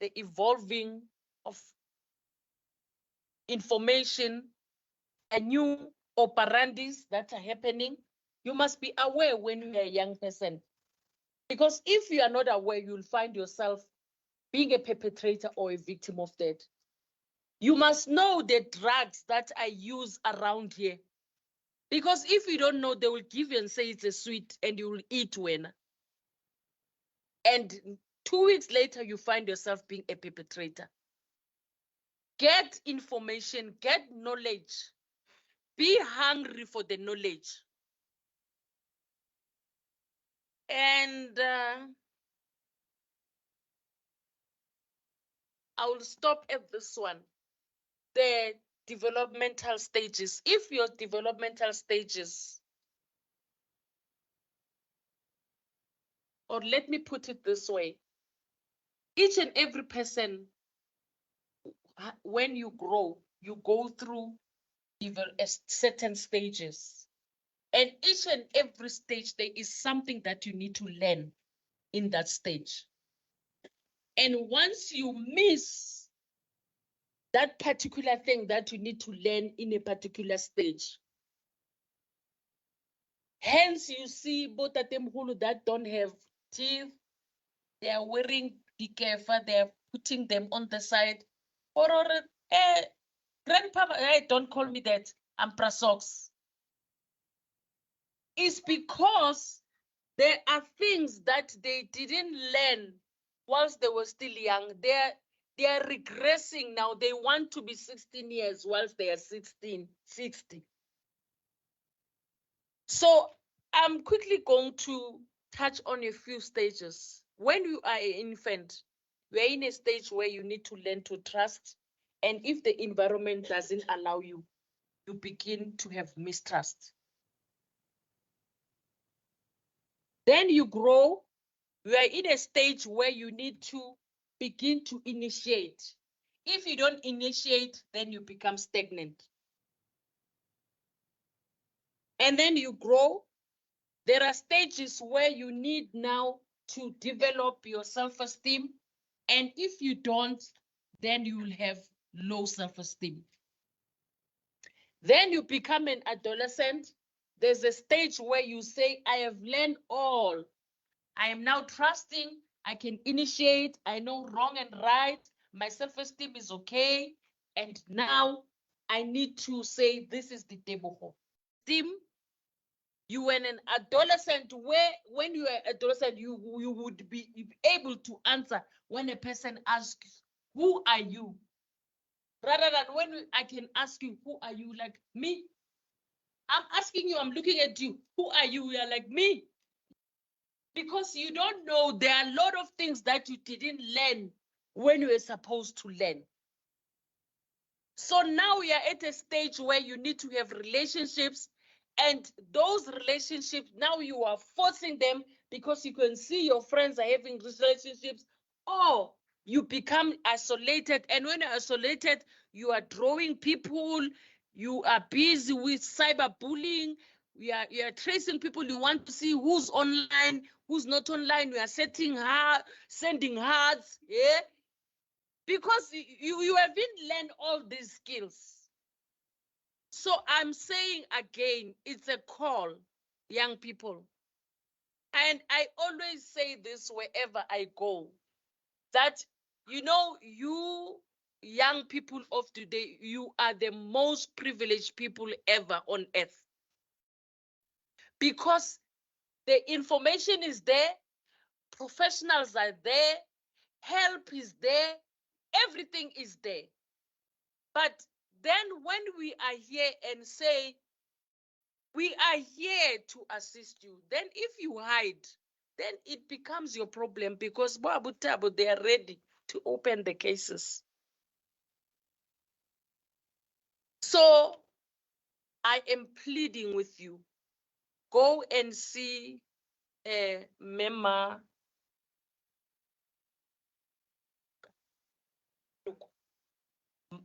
the evolving of information and new operandis that are happening. You must be aware when you're a young person, because if you are not aware, you'll find yourself being a perpetrator or a victim of that. You must know the drugs that are used around here, because if you don't know, they will give you and say it's a sweet and you will eat when. And 2 weeks later, you find yourself being a perpetrator. Get information, get knowledge. Be hungry for the knowledge. And I will stop at this one. The developmental stages. If your developmental stages, or let me put it this way, each and every person, when you grow, you go through certain stages. And each and every stage, there is something that you need to learn in that stage. And once you miss that particular thing that you need to learn in a particular stage, hence you see both of them who that don't have teeth, they are wearing dikefa, they are putting them on the side. Or grandpa, don't call me that, I'm prasox. It's because there are things that they didn't learn whilst they were still young. They are regressing now. They want to be 16 years whilst they are 16, 60. So I'm quickly going to touch on a few stages. When you are an infant, you are in a stage where you need to learn to trust. And if the environment doesn't allow you, you begin to have mistrust. Then you grow. You are in a stage where you need to begin to initiate. If you don't initiate, then you become stagnant. And then you grow. There are stages where you need now to develop your self-esteem. And if you don't, then you will have low self-esteem. Then you become an adolescent. There's a stage where you say, I have learned all. I am now trusting. I can initiate. I know wrong and right. My self-esteem is okay. And now I need to say, this is the table. Esteem. You were an adolescent where when you are adolescent, you would be able to answer when a person asks, who are you? Rather than when I can ask you, who are you? Like me. I'm asking you, I'm looking at you. Who are you? You are like me. Because you don't know, there are a lot of things that you didn't learn when you were supposed to learn. So now we are at a stage where you need to have relationships, and those relationships, now you are forcing them because you can see your friends are having relationships, or you become isolated. And when you're isolated, you are drawing people, you are busy with cyberbullying, you are tracing people, you want to see who's online, who's not online, you are sending hearts, yeah? Because you haven't learned all these skills. So I'm saying again, it's a call, young people. And I always say this wherever I go, that, you know, you young people of today, you are the most privileged people ever on earth. Because the information is there, professionals are there, help is there, everything is there. But then when we are here and say, we are here to assist you, then if you hide, then it becomes your problem, because Babu Tabo, they are ready to open the cases. So I am pleading with you, go and see Mema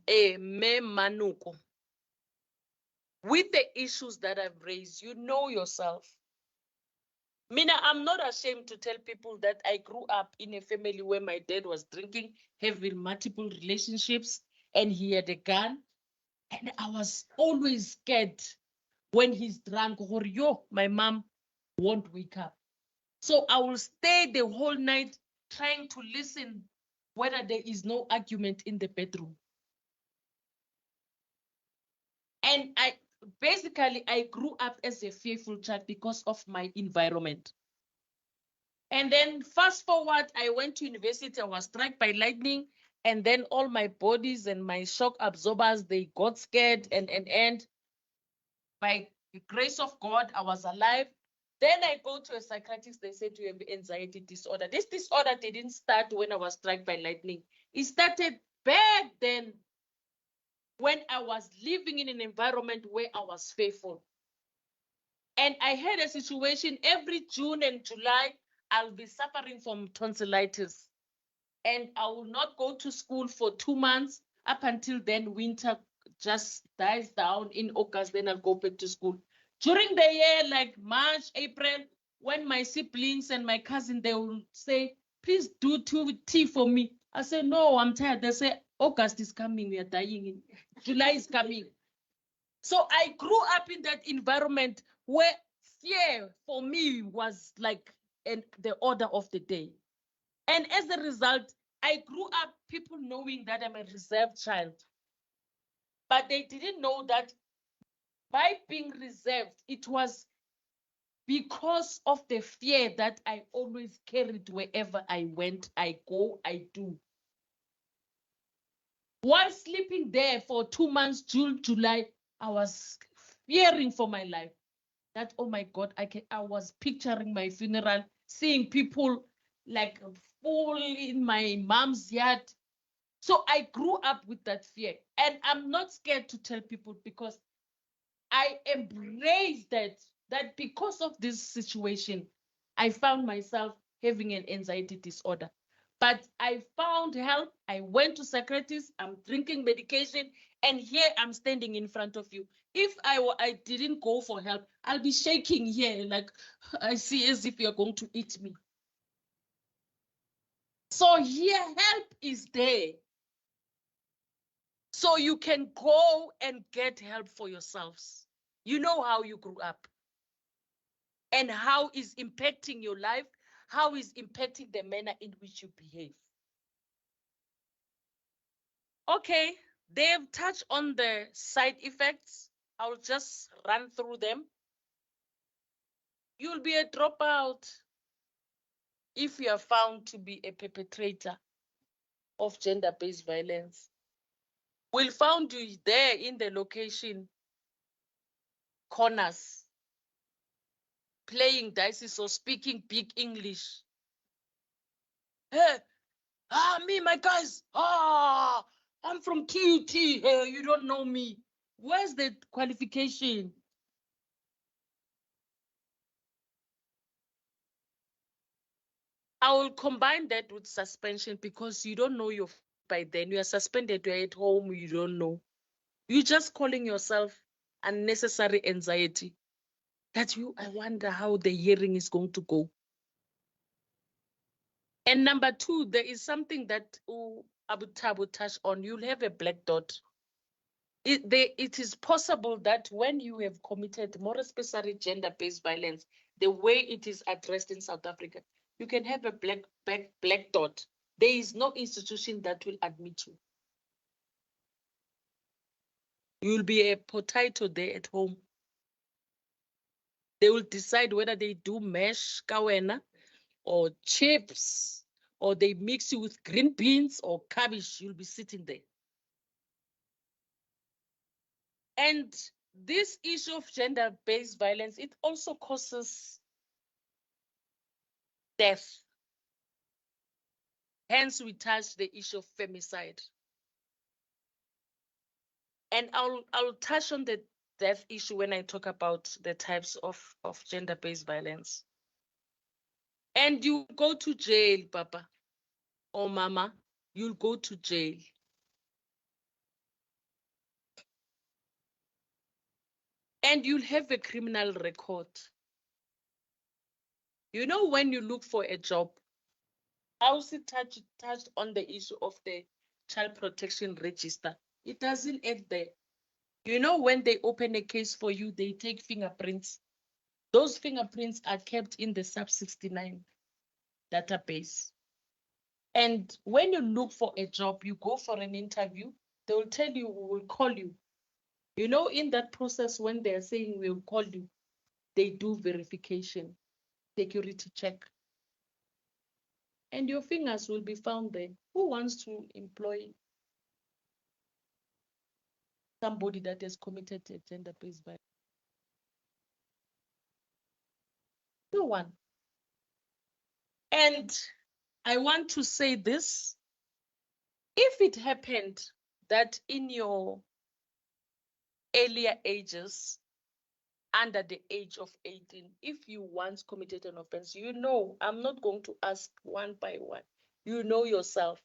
Manuko with the issues that I've raised. You know yourself. Mina, I'm not ashamed to tell people that I grew up in a family where my dad was drinking, having multiple relationships, and he had a gun. And I was always scared when he's drunk, or my mom won't wake up. So I will stay the whole night trying to listen whether there is no argument in the bedroom. And I grew up as a fearful child because of my environment. And then fast forward, I went to university, I was struck by lightning, and then all my bodies and my shock absorbers, they got scared, and by the grace of God, I was alive. Then I go to a psychiatrist, they said you have anxiety disorder. This disorder didn't start when I was struck by lightning. It started back then when I was living in an environment where I was fearful. And I had a situation every June and July, I'll be suffering from tonsillitis. And I will not go to school for 2 months. Up until then, winter just dies down in August, then I'll go back to school. During the year, like March, April, when my siblings and my cousin, they will say, please do tea for me. I say, no, I'm tired. They say, August is coming, we are dying. July is coming. So I grew up in that environment where fear for me was like the order of the day. And as a result, I grew up people knowing that I'm a reserved child. But they didn't know that by being reserved, it was because of the fear that I always carried wherever I went, I go, I do. While sleeping there for 2 months, June, July, I was fearing for my life. That, oh my God, I was picturing my funeral, seeing people like full in my mom's yard. So I grew up with that fear. And I'm not scared to tell people because I embrace that because of this situation, I found myself having an anxiety disorder. But I found help. I went to psychiatrist. I'm drinking medication. And here I'm standing in front of you. If I didn't go for help, I'll be shaking here like I see as if you're going to eat me. So here, help is there. So you can go and get help for yourselves. You know how you grew up and how is impacting your life, how is impacting the manner in which you behave. Okay, they've touched on the side effects. I'll just run through them. You'll be a dropout if you are found to be a perpetrator of gender-based violence. We'll find you there in the location corners, playing dice or speaking big English. Hey, me, my guys, I'm from TUT. Hey, you don't know me. Where's the qualification? I will combine that with suspension because you don't know by then. You are suspended, you're at home, you don't know. You're just calling yourself unnecessary anxiety. I wonder how the hearing is going to go. And number 2, there is something that Abu Tabu touched on. You'll have a black dot. It is possible that when you have committed, more especially gender-based violence, the way it is addressed in South Africa, you can have a black dot. There is no institution that will admit you. You'll be a potato there at home. They will decide whether they do mash kawena or chips, or they mix you with green beans or cabbage. You'll be sitting there. And this issue of gender-based violence, it also causes death. Hence, we touch the issue of femicide. And I'll touch on the death issue when I talk about the types of gender-based violence. And you go to jail, Papa or Mama, you'll go to jail. And you'll have a criminal record. You know, when you look for a job, I also touched on the issue of the child protection register. It doesn't end there. You know, when they open a case for you, they take fingerprints. Those fingerprints are kept in the sub-69 database. And when you look for a job, you go for an interview, they will tell you, we will call you. You know, in that process, when they're saying we'll call you, they do verification, security check. And your fingers will be found there. Who wants to employ somebody that has committed a gender-based violence? No one. And I want to say this. If it happened that in your earlier ages, under the age of 18, if you once committed an offense, you know, I'm not going to ask one by one. You know yourself.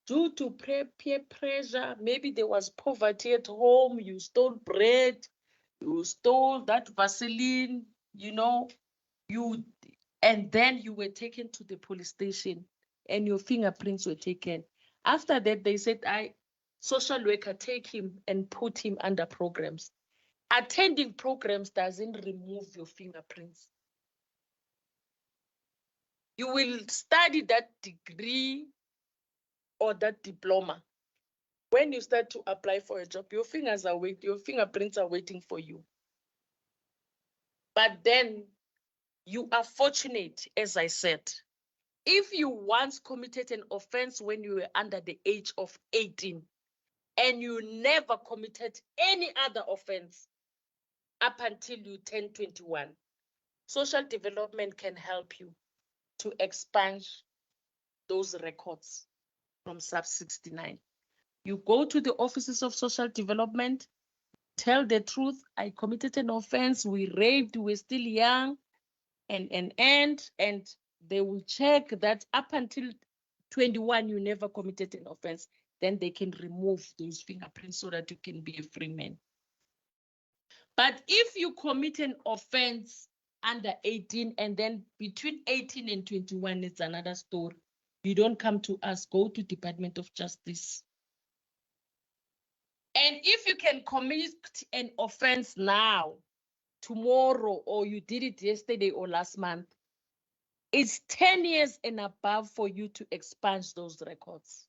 Due to peer pressure, maybe there was poverty at home, you stole bread, you stole that Vaseline, you know, and then you were taken to the police station and your fingerprints were taken. After that, they said, social worker, take him and put him under programs. Attending programs doesn't remove your fingerprints. You will study that degree or that diploma. When you start to apply for a job, your fingerprints are waiting for you. But then you are fortunate, as I said. If you once committed an offense when you were under the age of 18 and you never committed any other offense up until you turn 21, social development can help you to expunge those records from sub-69. You go to the offices of social development, tell the truth, I committed an offense, we raped, we're still young, and they will check that up until 21, you never committed an offense. Then they can remove those fingerprints so that you can be a free man. But if you commit an offense under 18 and then between 18 and 21, it's another story. You don't come to us, go to Department of Justice. And if you can commit an offense now, tomorrow, or you did it yesterday or last month, it's 10 years and above for you to expunge those records.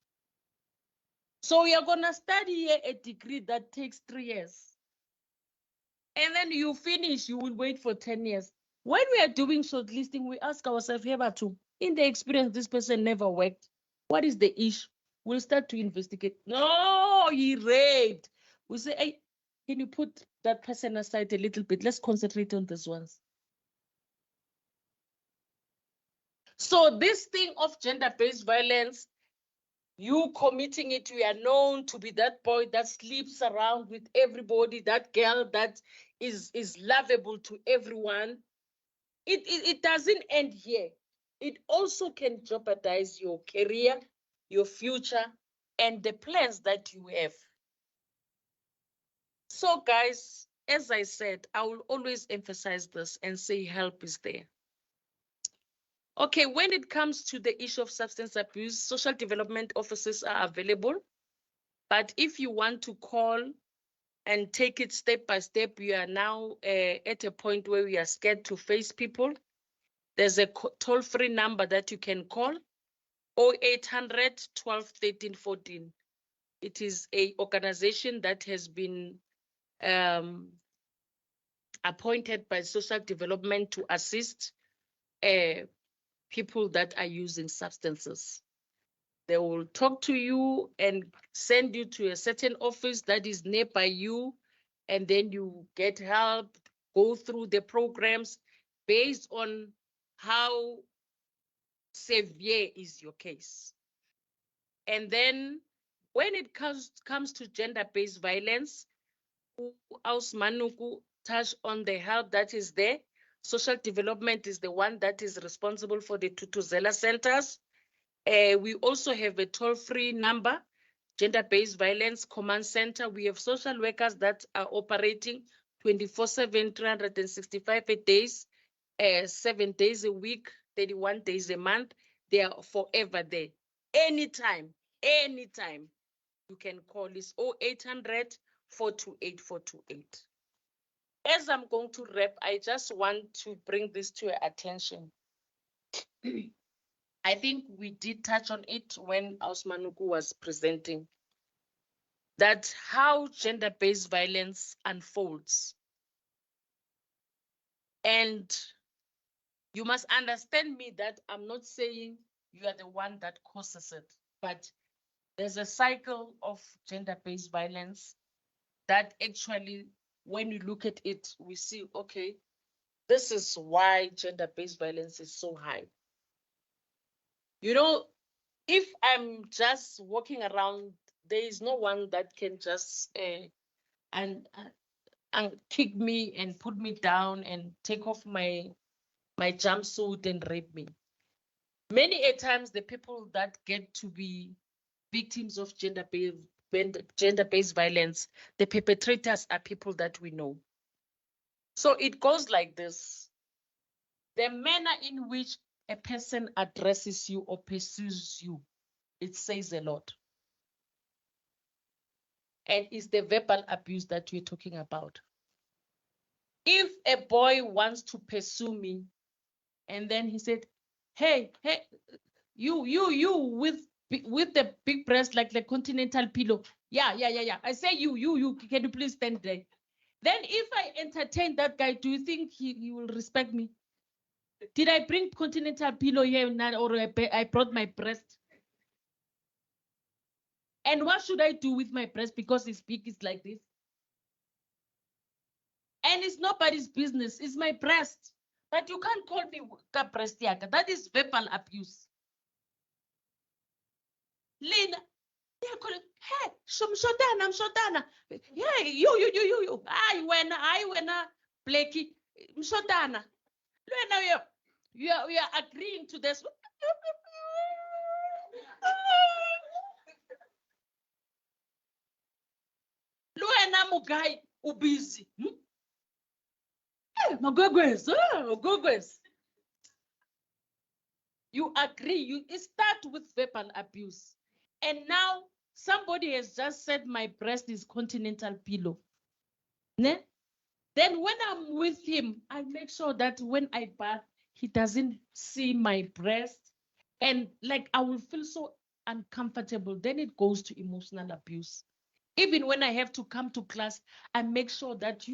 So you're going to study a degree that takes 3 years. And then you finish, you will wait for 10 years. When we are doing shortlisting, we ask ourselves, in the experience, this person never worked. What is the issue? We'll start to investigate. No, he raped. We say, hey, can you put that person aside a little bit? Let's concentrate on these ones. So this thing of gender-based violence, you committing it, you are known to be that boy that sleeps around with everybody, that girl that is lovable to everyone. It doesn't end here. It also can jeopardize your career, your future, and the plans that you have. So guys, as I said, I will always emphasize this and say help is there. Okay, when it comes to the issue of substance abuse, social development officers are available. But if you want to call and take it step by step, we are now at a point where we are scared to face people. There's a toll-free number that you can call, 0800 12 13 14. It is an organization that has been appointed by social development to assist people that are using substances. They will talk to you and send you to a certain office that is nearby you, and then you get help, go through the programs based on how severe is your case. And then when it comes to gender-based violence, Manuku touched on the help that is there. Social development is the one that is responsible for the Tutuzela centers. We also have a toll-free number, Gender-Based Violence Command Center. We have social workers that are operating 24/7, 365 days, 7 days a week, 31 days a month. They are forever there. Anytime, you can call this 0800 428 428. As I'm going to wrap, I just want to bring this to your attention. I think we did touch on it when Manuku was presenting, that how gender-based violence unfolds. And you must understand me that I'm not saying you are the one that causes it, but there's a cycle of gender-based violence that actually, when you look at it, we see, okay, this is why gender-based violence is so high. You know, if I'm just walking around, there is no one that can just and kick me and put me down and take off my jumpsuit and rape me. Many a times, the people that get to be victims of gender-based violence, the perpetrators are people that we know. So it goes like this. The manner in which a person addresses you or pursues you, it says a lot. And it's the verbal abuse that we're talking about. If a boy wants to pursue me, and then he said, hey, you with the big breast like the continental pillow. Yeah. I say you, can you please stand there? Then if I entertain that guy, do you think he will respect me? Did I bring continental pillow here or I brought my breast? And what should I do with my breast because it's big, it's like this? And it's nobody's business, it's my breast. But you can't call me breast yaka. That is verbal abuse. Lena, they're calling, hey, Mshotana. Yeah, you. I when Blakey, Mshotana. You are agreeing to this. Luena Mugai ubizi. Magogwes. You agree, it starts with verbal abuse. And now somebody has just said my breast is continental pillow. Ne? Then when I'm with him, I make sure that when I bath, he doesn't see my breast. And like I will feel so uncomfortable. Then it goes to emotional abuse. Even when I have to come to class, I make sure that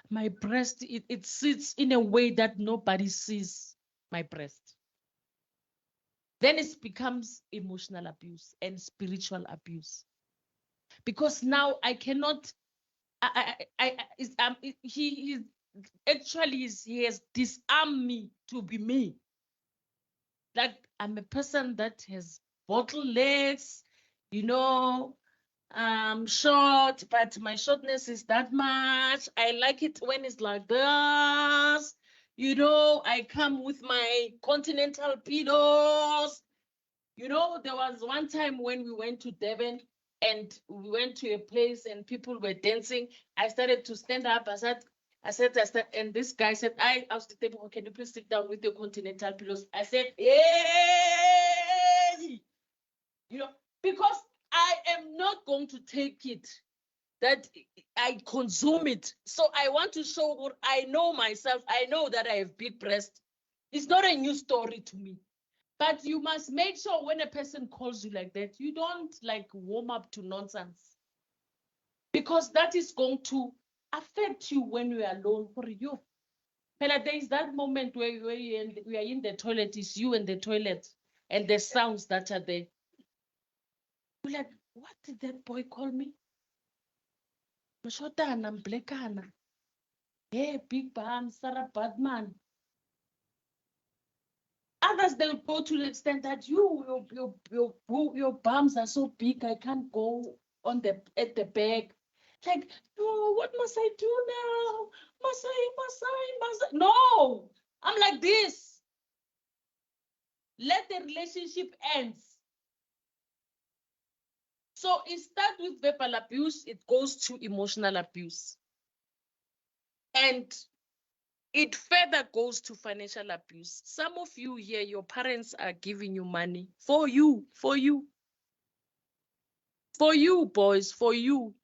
my breast, it sits in a way that nobody sees my breast. Then it becomes emotional abuse and spiritual abuse. Because now I cannot, he has disarmed me to be me. Like I'm a person that has bottle legs, short, but my shortness is that much. I like it when it's like this. I come with my continental pillows. There was one time when we went to Durban and we went to a place and people were dancing. I started to stand up. I said, and this guy said, I was the table, can you please sit down with your continental pillows? I said, hey! Because I am not going to take it that I consume it. So I want to show what I know myself. I know that I have big breasts. It's not a new story to me. But you must make sure when a person calls you like that, you don't like warm up to nonsense. Because that is going to affect you when you are alone. For you, but there is that moment where we are in the toilet, it's you in the toilet, and the sounds that are there. You're like, what did that boy call me? Mshotana, Mblekana. Hey, big bam, Sarah Badman. Others, they'll go to the extent that your bums are so big, I can't go on at the back. Like, no, what must I do now? Must I? No, I'm like this. Let the relationship end. So it starts with verbal abuse, it goes to emotional abuse. And it further goes to financial abuse. Some of you here, your parents are giving you money for you, boys, for you.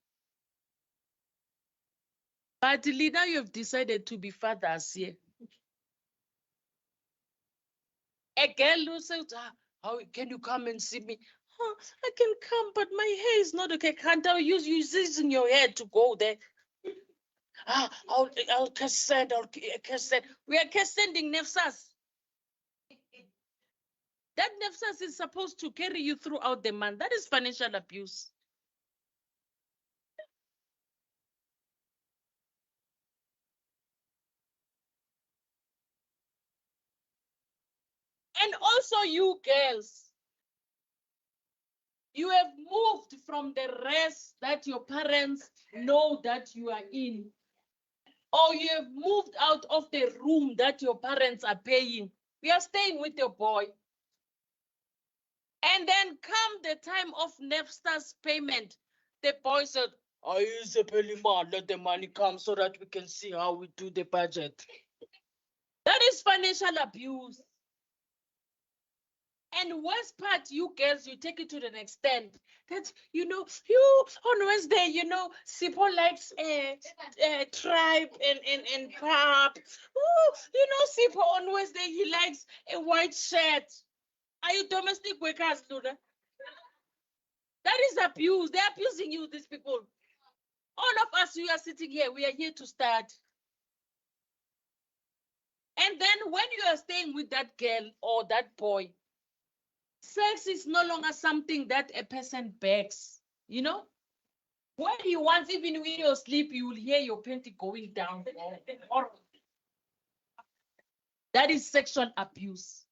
But Lina, you have decided to be fathers here. A girl who says, how can you come and see me? Oh, I can come, but my hair is not okay. Can't I use this in your head to go there? I'll send. We are sending nefsas. That nefsas is supposed to carry you throughout the month. That is financial abuse. And also you girls, you have moved from the rest that your parents know that you are in. Or you have moved out of the room that your parents are paying. We are staying with your boy. And then come the time of Nefsta's payment, the boy said, let the money come so that we can see how we do the budget. That is financial abuse. And worst part, you girls, you take it to the extent that, you on Wednesday, Sipo likes tribe and pop. Sipo on Wednesday, he likes a white shirt. Are you domestic workers, Luna? That is abuse. They're abusing you, these people. All of us, we are sitting here. We are here to start. And then when you are staying with that girl or that boy, sex is no longer something that a person begs, When he wants, even when you sleep, you will hear your panty going down. That is sexual abuse.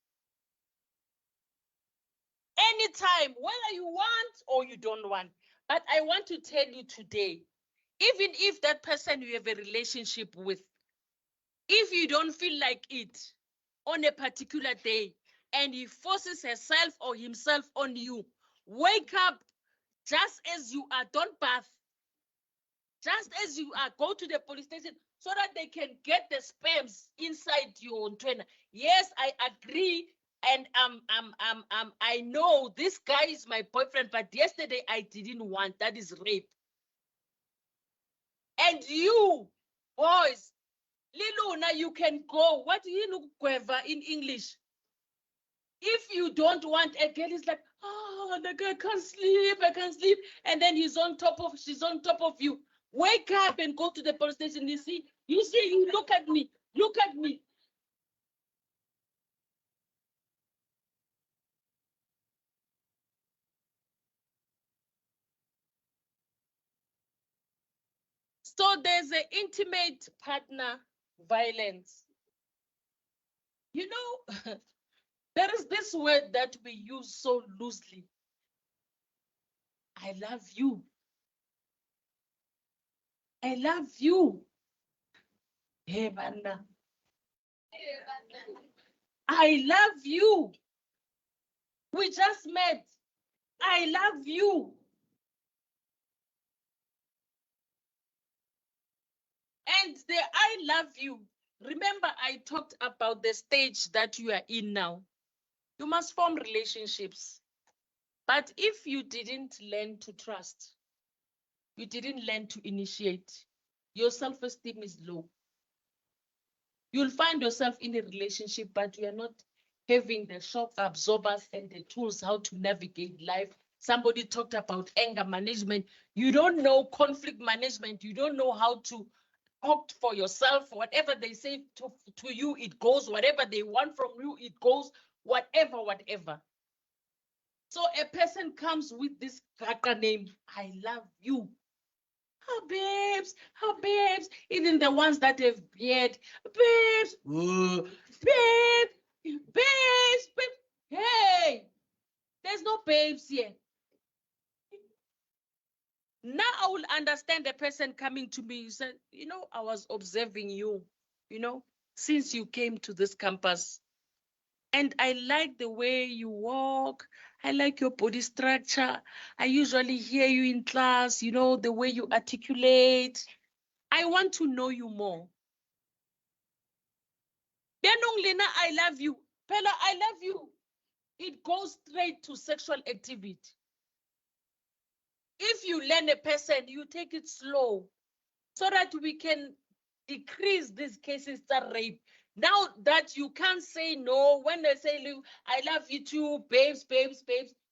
Anytime, whether you want or you don't want. But I want to tell you today, even if that person you have a relationship with, if you don't feel like it on a particular day, and he forces herself or himself on you, wake up just as you are, don't bath. Just as you are, go to the police station so that they can get the sperms inside your antenna. Yes, I agree, and I know this guy is my boyfriend, but yesterday I didn't want. That is rape. And you, boys, Liluna, you can go. What do you look in English? If you don't want, a girl is like, the guy can't sleep, and then she's on top of you. Wake up and go to the police station. You look at me. So there's an intimate partner violence. There is this word that we use so loosely. I love you. I love you. Hey, Banda. I love you. We just met. I love you. And the I love you. Remember, I talked about the stage that you are in now. You must form relationships. But if you didn't learn to trust, you didn't learn to initiate, your self-esteem is low. You'll find yourself in a relationship, but you are not having the shock absorbers and the tools how to navigate life. Somebody talked about anger management. You don't know conflict management. You don't know how to talked for yourself. Whatever they say to you, it goes. Whatever they want from you, it goes. Whatever. So a person comes with this gaga name, I love you. Oh, babes. Even the ones that have beard, babes, babes. Hey, there's no babes here. Now I will understand the person coming to me. You said, I was observing you, since you came to this campus. And I like the way you walk. I like your body structure. I usually hear you in class, the way you articulate. I want to know you more. Lena, I love you. Pella, I love you. It goes straight to sexual activity. If you learn a person, you take it slow so that we can decrease these cases that rape. Now that you can't say no, when they say, I love you too, babes,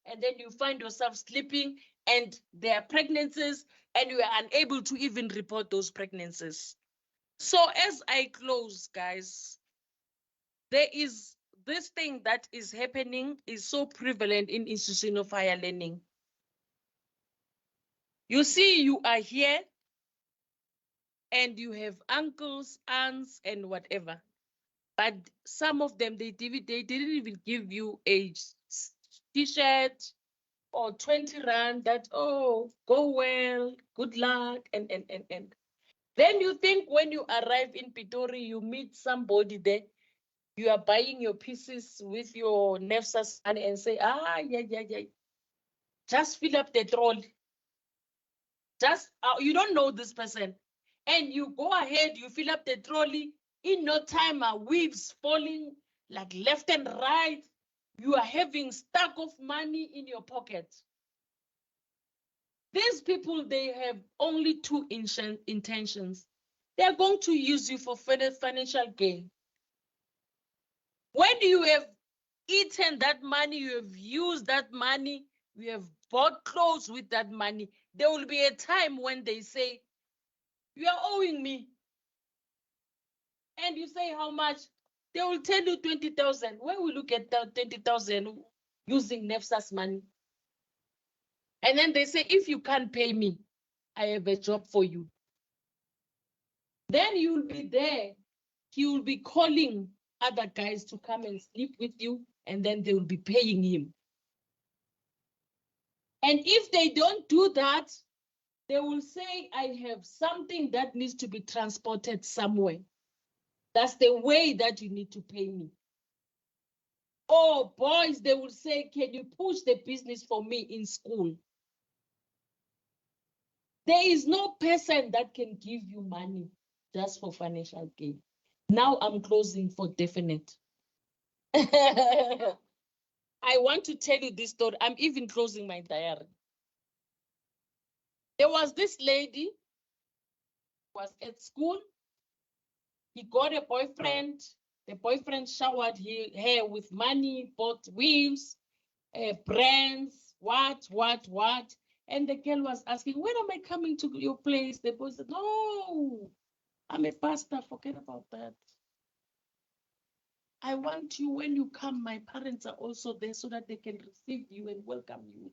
and then you find yourself sleeping and there are pregnancies and you are unable to even report those pregnancies. So as I close, guys, there is this thing that is happening is so prevalent in institution of higher learning. You see, you are here and you have uncles, aunts, and whatever. But some of them, they didn't even give you a t-shirt or 20 rand that, oh, go well, good luck, and. Then you think when you arrive in Pitori, you meet somebody there, you are buying your pieces with your NEFSA's money and say, yeah. Just fill up the trolley. Just, you don't know this person. And you go ahead, you fill up the trolley. In no time, weaves falling like left and right. You are having stack of money in your pocket. These people, they have only two intentions. They are going to use you for financial gain. When you have eaten that money, you have used that money, you have bought clothes with that money, there will be a time when they say, you are owing me. And you say how much? They will tell you 20,000. Where will you get that 20,000 using NEFSA's money? And then they say, if you can't pay me, I have a job for you. Then you'll be there. He will be calling other guys to come and sleep with you, and then they will be paying him. And if they don't do that, they will say, I have something that needs to be transported somewhere. That's the way that you need to pay me. Oh, boys, they will say, can you push the business for me in school? There is no person that can give you money just for financial gain. Now I'm closing for definite. I want to tell you this story. I'm even closing my diary. There was this lady was at school. He got a boyfriend. The boyfriend showered her with money, bought weaves, brands, what. And the girl was asking, when am I coming to your place? The boy said, no, I'm a pastor. Forget about that. I want you, when you come, my parents are also there so that they can receive you and welcome you.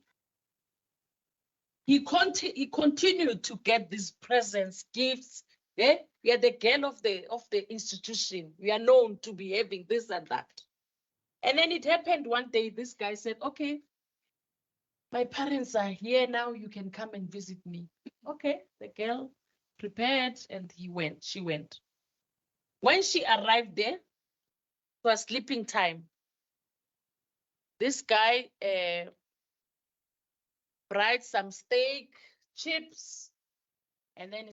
He continued to get these presents, gifts. We are the girl of the institution. We are known to be having this and that. And then it happened one day, this guy said, okay, my parents are here now, you can come and visit me. Okay, the girl prepared and she went. When she arrived there, it was sleeping time. This guy fried some steak, chips, and then